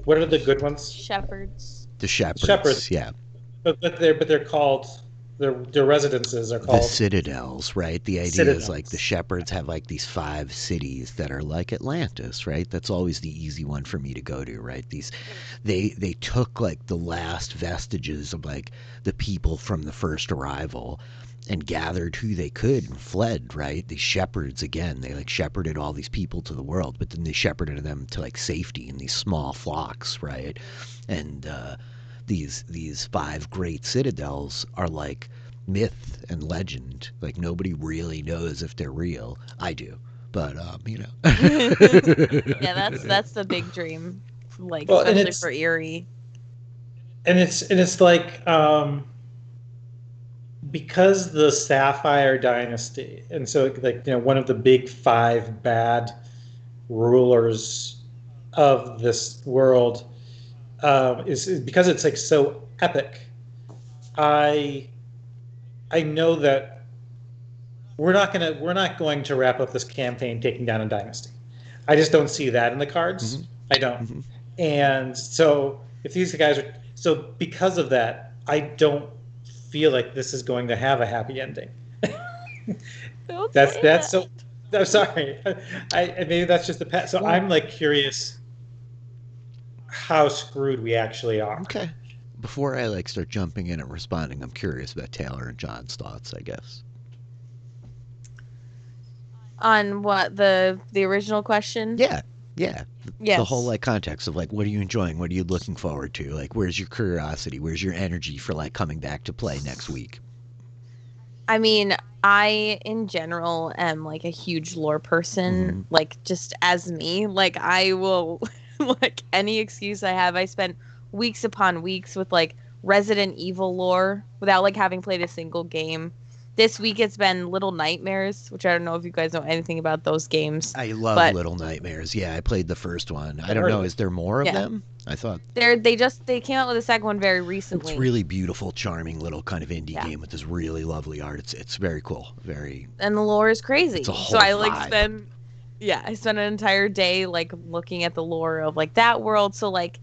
what are the good ones?
Shepherds.
The Shepherds, yeah.
But they're called their residences are called
The Citadels, right? The idea
Citadels.
is like the Shepherds have like these 5 cities that are like Atlantis, right? That's always the easy one for me to go to, right? They took like the last vestiges of like the people from the first arrival and gathered who they could and fled, right? These shepherds, again, they like shepherded all these people to the world, but then they shepherded them to like safety in these small flocks, right? And these 5 great citadels are like myth and legend. Like nobody really knows if they're real. I do, but you know.
Yeah, that's the big dream, like
Well, and
especially
it's-
for Erie.
and it's like because the Sapphire Dynasty, and so like one of the big 5 bad rulers of this world is because it's like so epic. I know that we're not going to wrap up this campaign taking down a dynasty. I just don't see that in the cards. I don't. And so if these guys are because of that, I don't feel like this is going to have a happy ending.
Don't
That's
say that.
so. I'm sorry. I maybe that's just the past. So I'm like curious how screwed we actually are.
Okay. Before I like start jumping in and responding, I'm curious about Taylor and John's thoughts, I guess.
On what the original question?
Yeah.
Yes.
The whole like context of like what are you enjoying? What are you looking forward to? Like where's your curiosity? Where's your energy for like coming back to play next week?
I mean, I in general am like a huge lore person, like just as me. Like I will like any excuse I have. I spent weeks upon weeks with like Resident Evil lore without like having played a single game. This week it's been Little Nightmares, which I don't know if you guys know anything about those games.
I love Little Nightmares. Yeah, I played the first one. I don't know, is there more of them? I thought
they came out with a second one very recently.
it's really beautiful, charming little kind of indie game with this really lovely art. It's very cool. Very
And the lore is crazy.
It's a whole
so I like
vibe.
I spent an entire day like looking at the lore of like that world. So like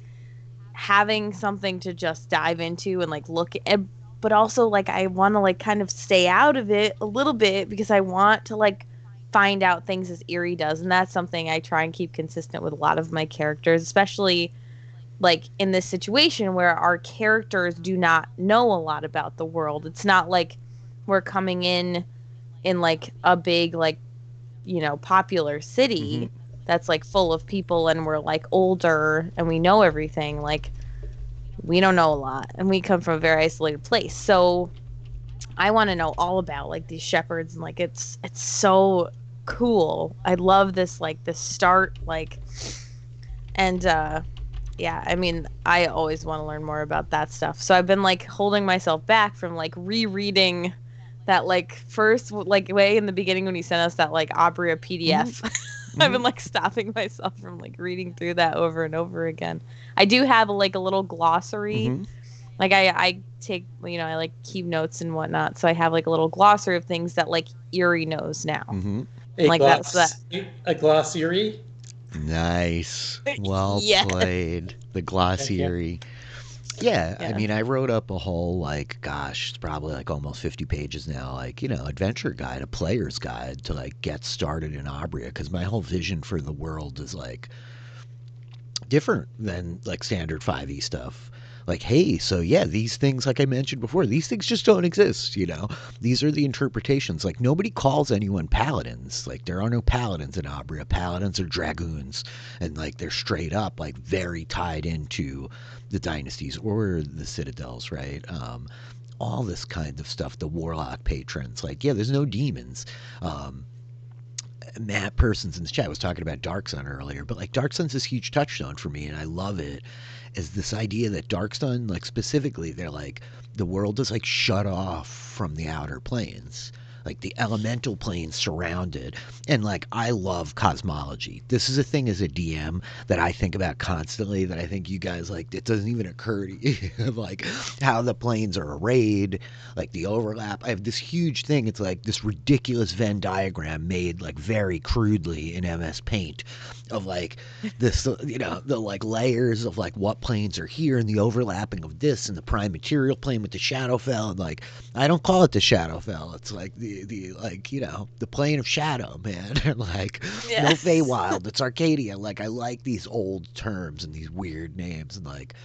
having something to just dive into and like look at, but also like I want to like kind of stay out of it a little bit because I want to like find out things as Erie does, and that's something I try and keep consistent with a lot of my characters, especially like in this situation where our characters do not know a lot about the world. It's not like we're coming in like a big like popular city that's like full of people and we're like older and we know everything. Like we don't know a lot and we come from a very isolated place. So I want to know all about like these shepherds and like it's so cool. I love this like the start like and I mean I always want to learn more about that stuff. So I've been like holding myself back from like rereading that like first like way in the beginning when he sent us that like Abrea PDF. I've been like stopping myself from like reading through that over and over again. I do have like a little glossary. Like I take, you know, I like keep notes and whatnot. So I have like a little glossary of things that like Erie knows now. Like that's that.
A glossary.
Nice. Well played. The glossary. Yeah, I mean, I wrote up a whole, like, gosh, it's probably like almost 50 pages now, like, you know, adventure guide, a player's guide to, like, get started in Abrea, because my whole vision for the world is, like, different than, like, standard 5e stuff. Like, hey, so yeah, these things, like I mentioned before, these things just don't exist, you know? These are the interpretations. Like, nobody calls anyone paladins. Like, there are no paladins in Abrea. Paladins are dragoons. And, like, they're straight up, like, very tied into the dynasties or the citadels, right? All this kind of stuff. The warlock patrons. Like, yeah, there's no demons. Matt Persons in the chat was talking about Dark Sun earlier, but, like, Dark Sun's this huge touchstone for me, and I love it. Is this idea that Dark Sun, like, specifically, they're like, the world is, like, shut off from the outer planes. Like, the elemental planes surround it. And, like, I love cosmology. This is a thing as a DM that I think about constantly, that I think you guys, like, it doesn't even occur to you, like, how the planes are arrayed, like, the overlap. I have this huge thing. It's, like, this ridiculous Venn diagram made, like, very crudely in MS Paint of, like, this, you know, the, like, layers of, like, what planes are here and the overlapping of this and the prime material plane with the Shadowfell. And, like, I don't call it the Shadowfell. It's, like, the like, you know, the plane of shadow, man. And, like, no Feywild. It's Arcadia. Like, I like these old terms and these weird names. And, like,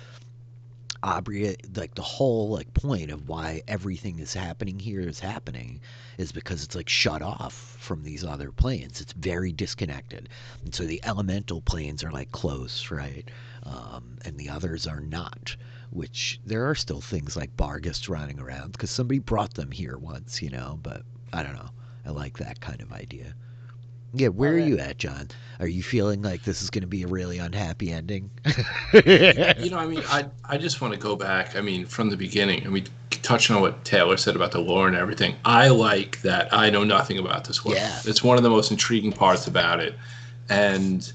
Abrea, like, the whole, like, point of why everything is happening here is because it's, like, shut off from these other planes. It's very disconnected. And so the elemental planes are, like, close, right? And the others are not. Which there are still things like Barghest running around because somebody brought them here once, you know, but I don't know. I like that kind of idea. Yeah, where are you at, John? Are you feeling like this is going to be a really unhappy ending?
You know, I mean, I just want to go back, I mean, from the beginning. I mean, touching on what Taylor said about the lore and everything, I like that I know nothing about this world.
Yeah.
It's one of the most intriguing parts about it. And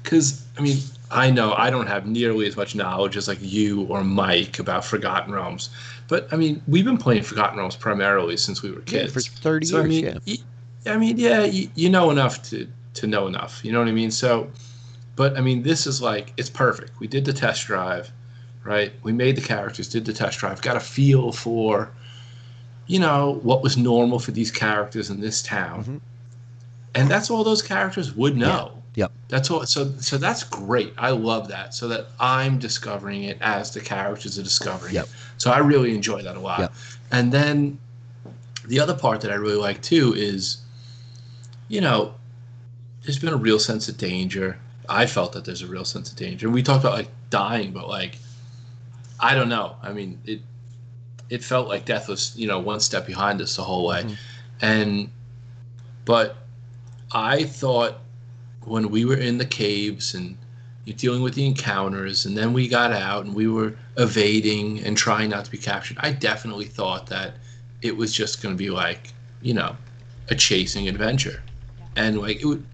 because, I mean, I know I don't have nearly as much knowledge as like you or Mike about Forgotten Realms. But, I mean, we've been playing Forgotten Realms primarily since we were kids.
Yeah, for 30
so,
years,
I mean, you know enough to know enough. You know what I mean? So, but, I mean, this is like, it's perfect. We did the test drive, right? We made the characters, did the test drive, got a feel for, you know, what was normal for these characters in this town. And that's all those characters would know.
Yep.
That's all. So that's great. I love that. So that I'm discovering it as the characters are discovering it. So I really enjoy that a lot.
Yep.
And then the other part that I really like too is, you know, there's been a real sense of danger. I felt that there's a real sense of danger. And we talked about like dying, but like, I don't know. I mean, it felt like death was, you know, one step behind us the whole way. But I thought, when we were in the caves and you're dealing with the encounters, and then we got out and we were evading and trying not to be captured, I definitely thought that it was just going to be like, you know, a chasing adventure. And like it would.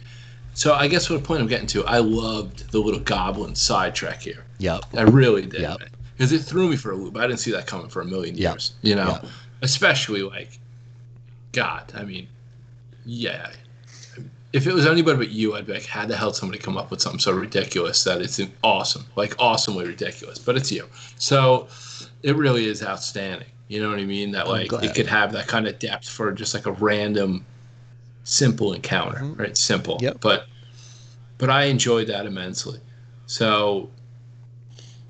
So I guess what the point I'm getting to, I loved the little goblin sidetrack here.
Yep.
I really did.
Yep.
Because it threw me for a loop. I didn't see that coming for a million years. You know, especially like, God, I mean, yeah. If it was anybody but you, I'd be like, how the hell did somebody come up with something so ridiculous that it's awesome, like awesomely ridiculous, but it's you. So it really is outstanding. You know what I mean? That like it could have that kind of depth for just like a random, simple encounter, right? Simple.
Yep.
But I enjoyed that immensely. So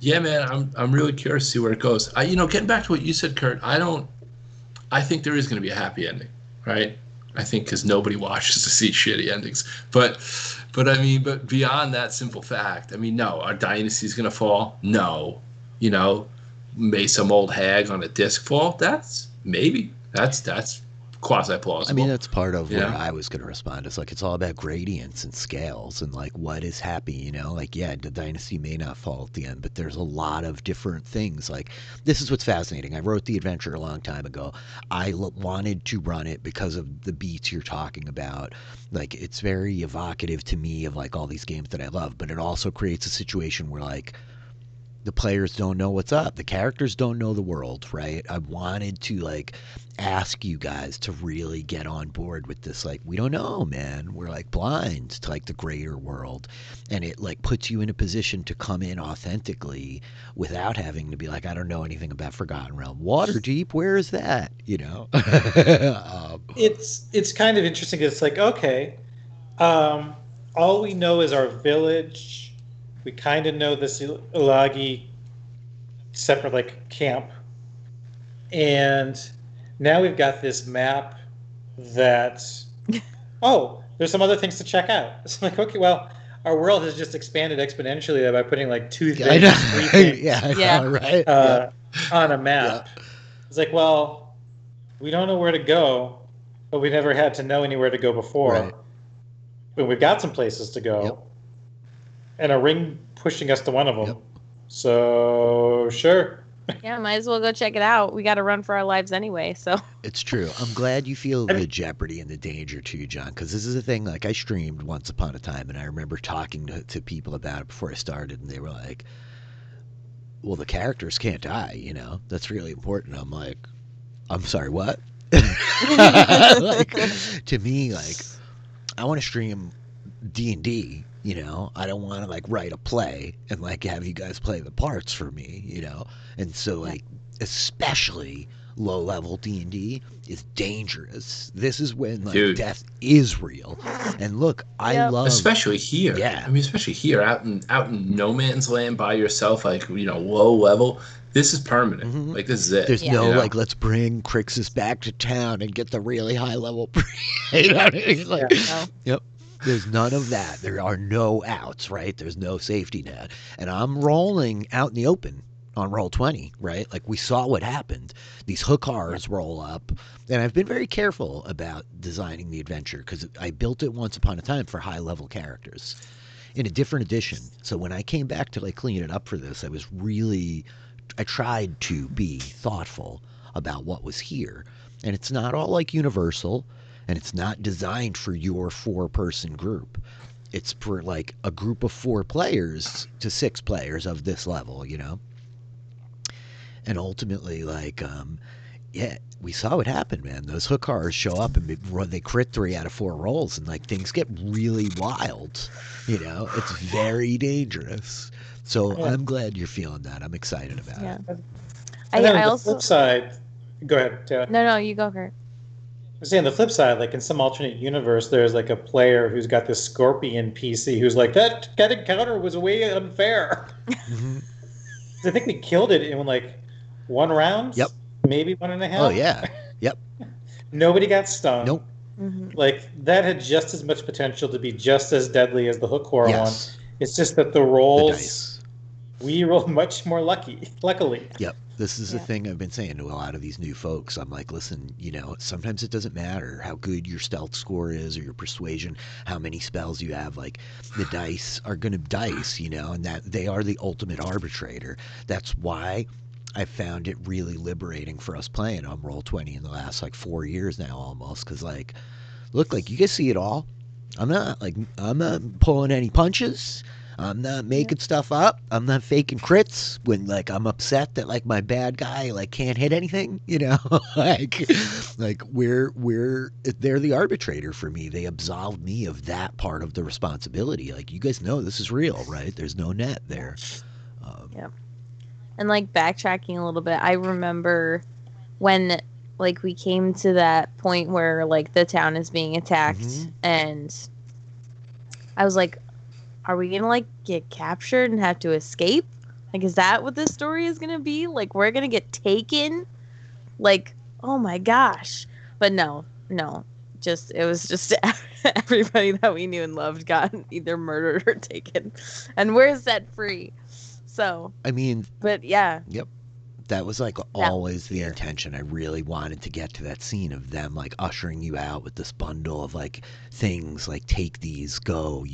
yeah, man, I'm really curious to see where it goes. You know, getting back to what you said, Kurt, I think there is going to be a happy ending, right? I think because nobody watches to see shitty endings. But I mean, but beyond that simple fact, I mean, no, our dynasty's going to fall? No. You know, may some old hag on a disc fall? That's maybe. That's quasi-plausible.
I mean, that's part of where
Yeah.
I was going to respond. It's like, it's all about gradients and scales and like what is happy, you know? Like, yeah, the dynasty may not fall at the end, but there's a lot of different things. Like, this is what's fascinating. I wrote the adventure a long time ago. I wanted to run it because of the beats you're talking about. Like, it's very evocative to me of like all these games that I love, but it also creates a situation where like, the players don't know what's up. The characters don't know the world, right? I wanted to like ask you guys to really get on board with this. Like, we don't know, man. We're like blind to like the greater world. And it like puts you in a position to come in authentically without having to be like, I don't know anything about Forgotten Realm. Waterdeep, where is that? You know?
It's kind of interesting. It's like, okay, all we know is our village. We kind of know this Ilagi separate like camp, and now we've got this map that oh, there's some other things to check out. It's like, okay, well, our world has just expanded exponentially by putting like 2 things,
I know.
3 things
Yeah, I
Yeah.
know, right?
on a map. It's like, well, we don't know where to go, but we never had to know anywhere to go before.
Right.
But we've got some places to go.
Yep.
And a ring pushing us to one of them.
Yep.
So, sure.
Yeah, might as well go check it out. We got to run for our lives anyway, so.
It's true. I'm glad you feel the jeopardy and the danger too, John, because this is a thing. Like, I streamed once upon a time, and I remember talking to people about it before I started, and they were like, well, the characters can't die, you know? That's really important. I'm like, I'm sorry, what? Like, to me, like, I want to stream D&D, you know? I don't want to, like, write a play and, like, have you guys play the parts for me, you know? And so, like, especially low-level D&D is dangerous. This is when, like,
Dude.
death is real. And look, I
Yep.
love...
Especially here.
Yeah.
I mean, especially here, out in no man's land by yourself, like, you know, low level. This is permanent.
Mhm.
Like, this is it.
There's
Yeah.
no,
you know?
like, let's bring Crixus back to town and get the really high-level... you know what I mean? Like,
No.
Yep. There's none of that. There are no outs, right? There's no safety net. And I'm rolling out in the open on Roll20, right? Like, we saw what happened. These hookars roll up. And I've been very careful about designing the adventure because I built it once upon a time for high-level characters in a different edition. So when I came back to, like, clean it up for this, I tried to be thoughtful about what was here. And it's not all, like, universal. And it's not designed for your 4-person group. It's for like a group of 4 players to 6 players of this level, you know? And ultimately, like, yeah, we saw what happened, man. Those hookars show up and they crit 3 out of 4 rolls, and like things get really wild, you know? It's very dangerous. So
Yeah.
I'm glad you're feeling that. I'm excited about
Yeah.
it.
And then
I
the
also.
flip side, go ahead, Taylor.
No, you go, Kurt.
I'm saying the flip side, like in some alternate universe, there's like a player who's got this scorpion PC who's like, that encounter was way unfair.
Mhm.
I think we killed it in like 1 round.
Yep.
Maybe 1.5.
Oh, yeah. Yep.
Nobody got stung.
Nope.
Mm-hmm.
Like that had just as much potential to be just as deadly as the hook horror
Yes.
one. It's just that the
The
rolls
dice.
we rolled much more luckily.
Yep. This is the
Yeah.
thing I've been saying to a lot of these new folks. I'm like, listen, you know, sometimes it doesn't matter how good your stealth score is or your persuasion, how many spells you have. Like, the dice are going to dice, you know, and that they are the ultimate arbitrator. That's why I found it really liberating for us playing on Roll20 in the last, like, 4 years now almost. Because, like, look, like, you guys see it all. I'm not pulling any punches. I'm not making stuff up. I'm not faking crits when, like, I'm upset that, like, my bad guy, like, can't hit anything, you know? like they're the arbitrator for me. They absolved me of that part of the responsibility. Like, you guys know this is real, right? There's no net there.
And like backtracking a little bit, I remember when like we came to that point where like the town is being attacked,
Mhm.
and I was like, are we gonna like get captured and have to escape? Like, is that what this story is gonna be? Like, we're gonna get taken? Like, oh my gosh. But no, it was just everybody that we knew and loved got either murdered or taken, and we're set free. So,
I mean,
but yeah,
That was like always the intention. I really wanted to get to that scene of them like ushering you out with this bundle of like things like take these, go,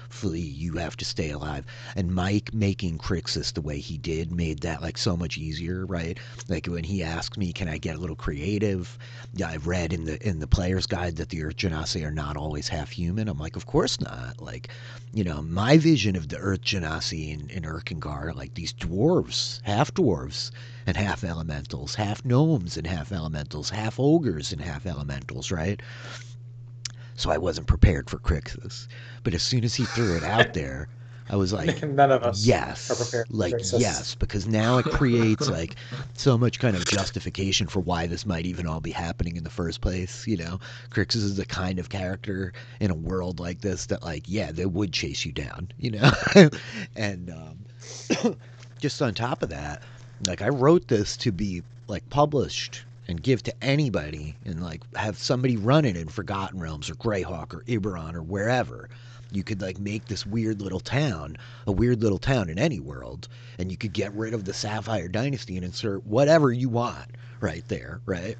flee, you have to stay alive. And Mike making Crixus the way he did made that like so much easier, right? Like when he asked me, can I get a little creative? Yeah, I've read in the player's guide that the Earth Genasi are not always half human. I'm like, of course not. Like, my vision of the Earth Genasi in Erkengard, like these dwarves, half dwarves and half elementals, half gnomes and half elementals, half ogres and half elementals, right? So I wasn't prepared for Crixus. But as soon as he threw it out there, I was like,
none of us
yes,
are prepared for
like
Crixus.
yes, because now it creates like so much kind of justification for why this might even all be happening in the first place. Crixus is the kind of character in a world like this that like, yeah, they would chase you down, and just on top of that, like I wrote this to be like published and give to anybody and like have somebody run it in Forgotten Realms or Greyhawk or Iberon or wherever. You could like make this weird little town, a weird little town in any world, and you could get rid of the Sapphire Dynasty and insert whatever you want right there, right?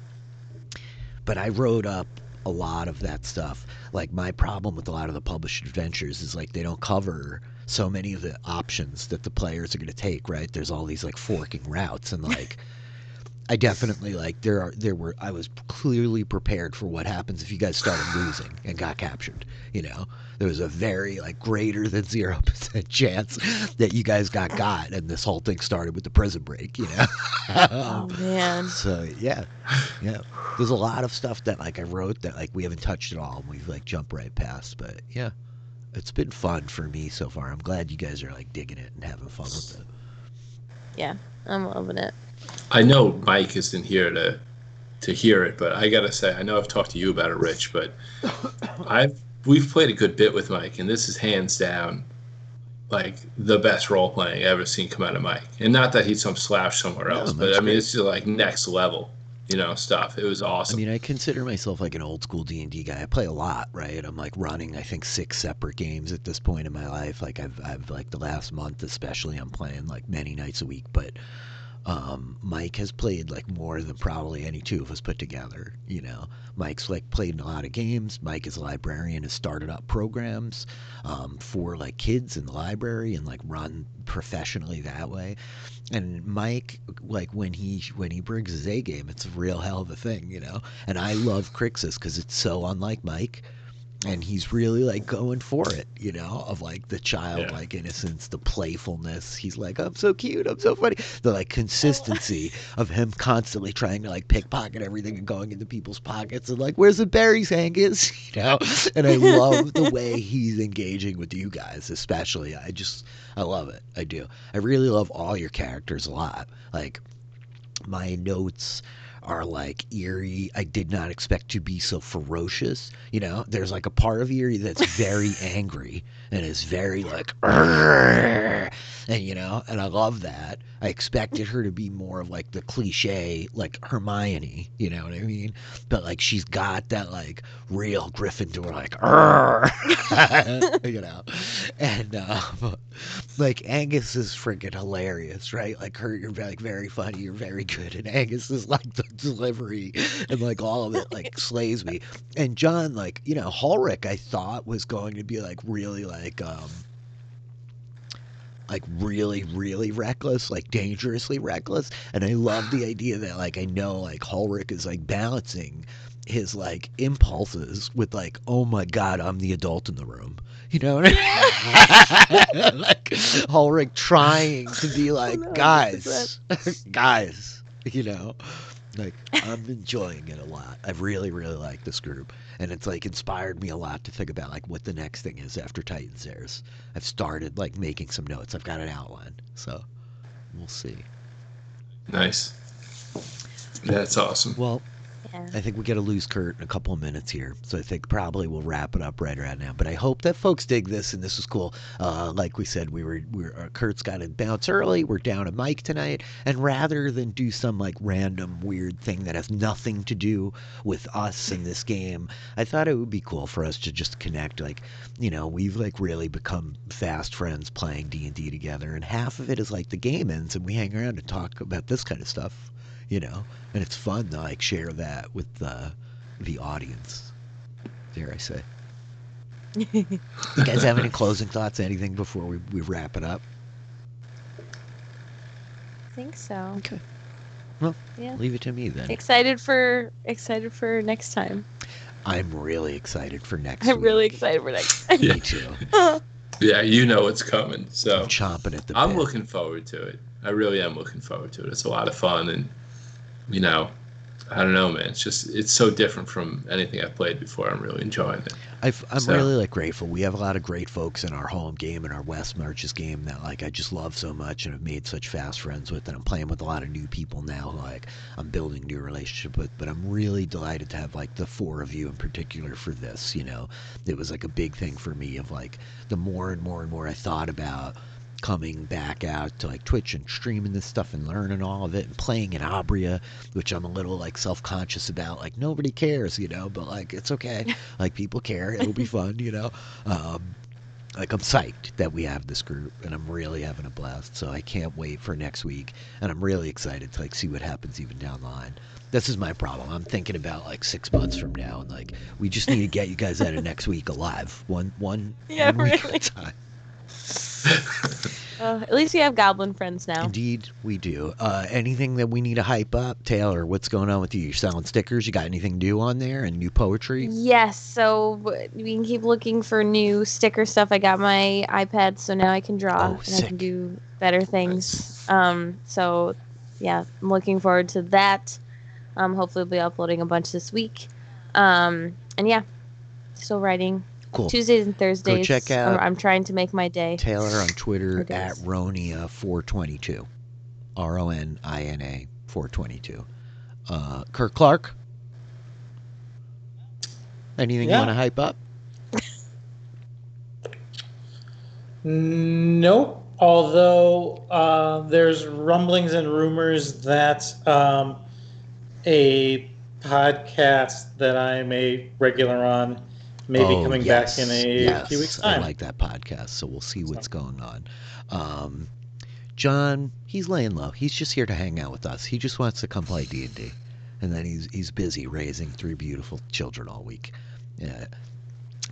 But I wrote up a lot of that stuff. Like my problem with a lot of the published adventures is like they don't cover so many of the options that the players are going to take, right? There's all these like forking routes and like I definitely like I was clearly prepared for what happens if you guys started losing and got captured. There was a very like greater than 0% chance that you guys got and this whole thing started with the prison break.
Oh man.
So yeah. There's a lot of stuff that like I wrote that like we haven't touched at all and we've like jumped right past. But yeah, it's been fun for me so far. I'm glad you guys are like digging it and having fun with it.
Yeah, I'm loving it.
I know Mike isn't here to hear it, but I gotta say, I know I've talked to you about it, Rich, but we've played a good bit with Mike, and this is hands down like the best role playing I've ever seen come out of Mike. And not that he's some slouch somewhere else, but I mean it's just like next level, stuff. It was awesome.
I mean, I consider myself like an old school D&D guy. I play a lot, right? I'm like running I think 6 separate games at this point in my life. Like I've like the last month especially I'm playing like many nights a week, but Mike has played like more than probably any two of us put together. Mike's like played in a lot of games. Mike is a librarian, has started up programs for like kids in the library and like run professionally that way. And Mike, like when he brings his A game, it's a real hell of a thing, And I love Crixus because it's so unlike Mike. And he's really like going for it, of like the childlike innocence, the playfulness. He's like, I'm so cute, I'm so funny. The like consistency of him constantly trying to like pickpocket everything and going into people's pockets and like, where's the berries, Angus? And I love the way he's engaging with you guys, especially. I love it. I do. I really love all your characters a lot. Like my notes are like Eerie. I did not expect to be so ferocious. There's like a part of Eerie that's very angry and is very like, and and I love that. I expected her to be more of like the cliche, like Hermione, you know what I mean? But like she's got that like real Gryffindor, like, and like Angus is freaking hilarious, right? Like you're like very funny, you're very good, and Angus is like the delivery and like all of it like slays me. And John, like Ulrich, I thought was going to be like really like really, really reckless, like dangerously reckless. And I love the idea that like I know like Ulrich is like balancing his like impulses with like, oh my God, I'm the adult in the room. You know what I mean? Like Ulrich trying to be like, guys, like I'm enjoying it a lot. I really, really like this group. And it's like inspired me a lot to think about like what the next thing is after Titans Heirs. I've started like making some notes. I've got an outline. So we'll see.
Nice. That's awesome.
Well,
Yeah.
I think we got to lose Kurt in a couple of minutes here, so I think probably we'll wrap it up right around now. But I hope that folks dig this, and this was cool. Like we said, Kurt's got to bounce early. We're down a mic tonight, and rather than do some like random weird thing that has nothing to do with us in this game, I thought it would be cool for us to just connect. Like, we've like really become fast friends playing D&D together, and half of it is like the game ends, and we hang around and talk about this kind of stuff. And it's fun to like share that with the audience, dare I say. You guys have any closing thoughts, anything before we wrap it up?
I think so.
Okay. Well,
Yeah.
leave it to me then.
Excited for next time.
I'm really excited for next
I'm
week.
really excited for next time.
Me too.
Yeah, you know it's coming. So
I'm chomping at the
I'm
bit.
looking forward to it. I really am looking forward to it. It's a lot of fun, and I don't know, man. It's so different from anything I've played before. I'm really enjoying it.
I'm really like grateful. We have a lot of great folks in our home game and our West Marches game that like I just love so much and have made such fast friends with, and I'm playing with a lot of new people now who like I'm building new relationship with. But I'm really delighted to have like the four of you in particular for this. It was like a big thing for me of like the more and more I thought about coming back out to like Twitch and streaming this stuff and learning all of it and playing in Abrea, which I'm a little like self-conscious about. Like nobody cares, but like it's okay. Like people care. It'll be fun, Like I'm psyched that we have this group, and I'm really having a blast. So I can't wait for next week, and I'm really excited to like see what happens even down the line. This is my problem. I'm thinking about like 6 months from now, and like we just need to get you guys out of next week alive, one week at a time.
At least we have goblin friends now.
Indeed, we do. Anything that we need to hype up? Taylor, what's going on with you? You're selling stickers? You got anything new on there and new poetry?
Yes, so we can keep looking for new sticker stuff. I got my iPad, so now I can draw and
sick.
I can do better things. So yeah, I'm looking forward to that. Hopefully we'll be uploading a bunch this week. And yeah, still writing.
Cool.
Tuesdays and Thursdays.
Go check out
I'm trying to make my day.
Taylor on Twitter at Ronia422. RONINA 422. Kirk Clark? Anything you want to hype up?
Nope. Although there's rumblings and rumors that a podcast that I'm a regular on may be coming back in a few weeks' time.
I like that podcast, so we'll see what's going on. John, he's laying low. He's just here to hang out with us. He just wants to come play D&D. And then he's busy raising 3 beautiful children all week. Yeah.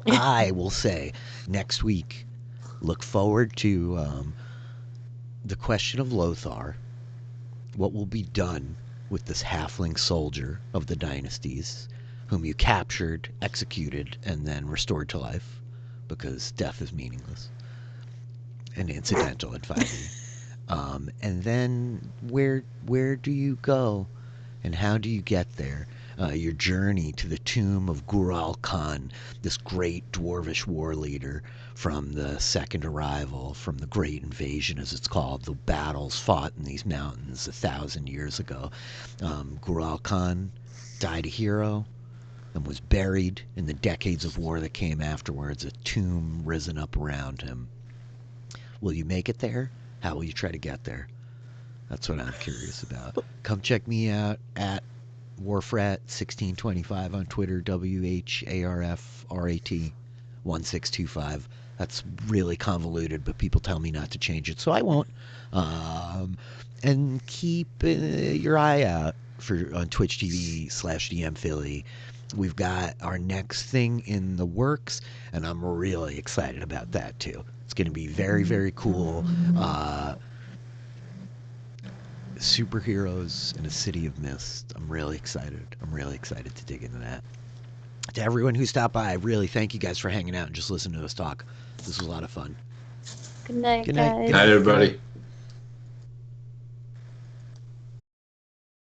I will say, next week, look forward to the question of Lothar. What will be done with this halfling soldier of the dynasties, whom you captured, executed, and then restored to life, because death is meaningless and incidental in 5e. And then where do you go, and how do you get there? Your journey to the tomb of Gural Khan, this great dwarvish war leader from the second arrival, from the Great Invasion, as it's called, the battles fought in these mountains 1,000 years ago. Gural Khan died a hero and was buried in the decades of war that came afterwards, a tomb risen up around him. Will you make it there? How will you try to get there? That's what I'm curious about. Come check me out at Warfrat1625 on Twitter, WHARFRAT1625. That's really convoluted, but people tell me not to change it, so I won't. And keep your eye out on Twitch TV/DM Philly. We've got our next thing in the works, and I'm really excited about that too. It's going to be very, very cool. Superheroes in a city of mist. I'm really excited. I'm really excited to dig into that. To everyone who stopped by, I really thank you guys for hanging out and just listening to us talk. This was a lot of fun.
Good night,
Good night.
guys.
Good night, everybody.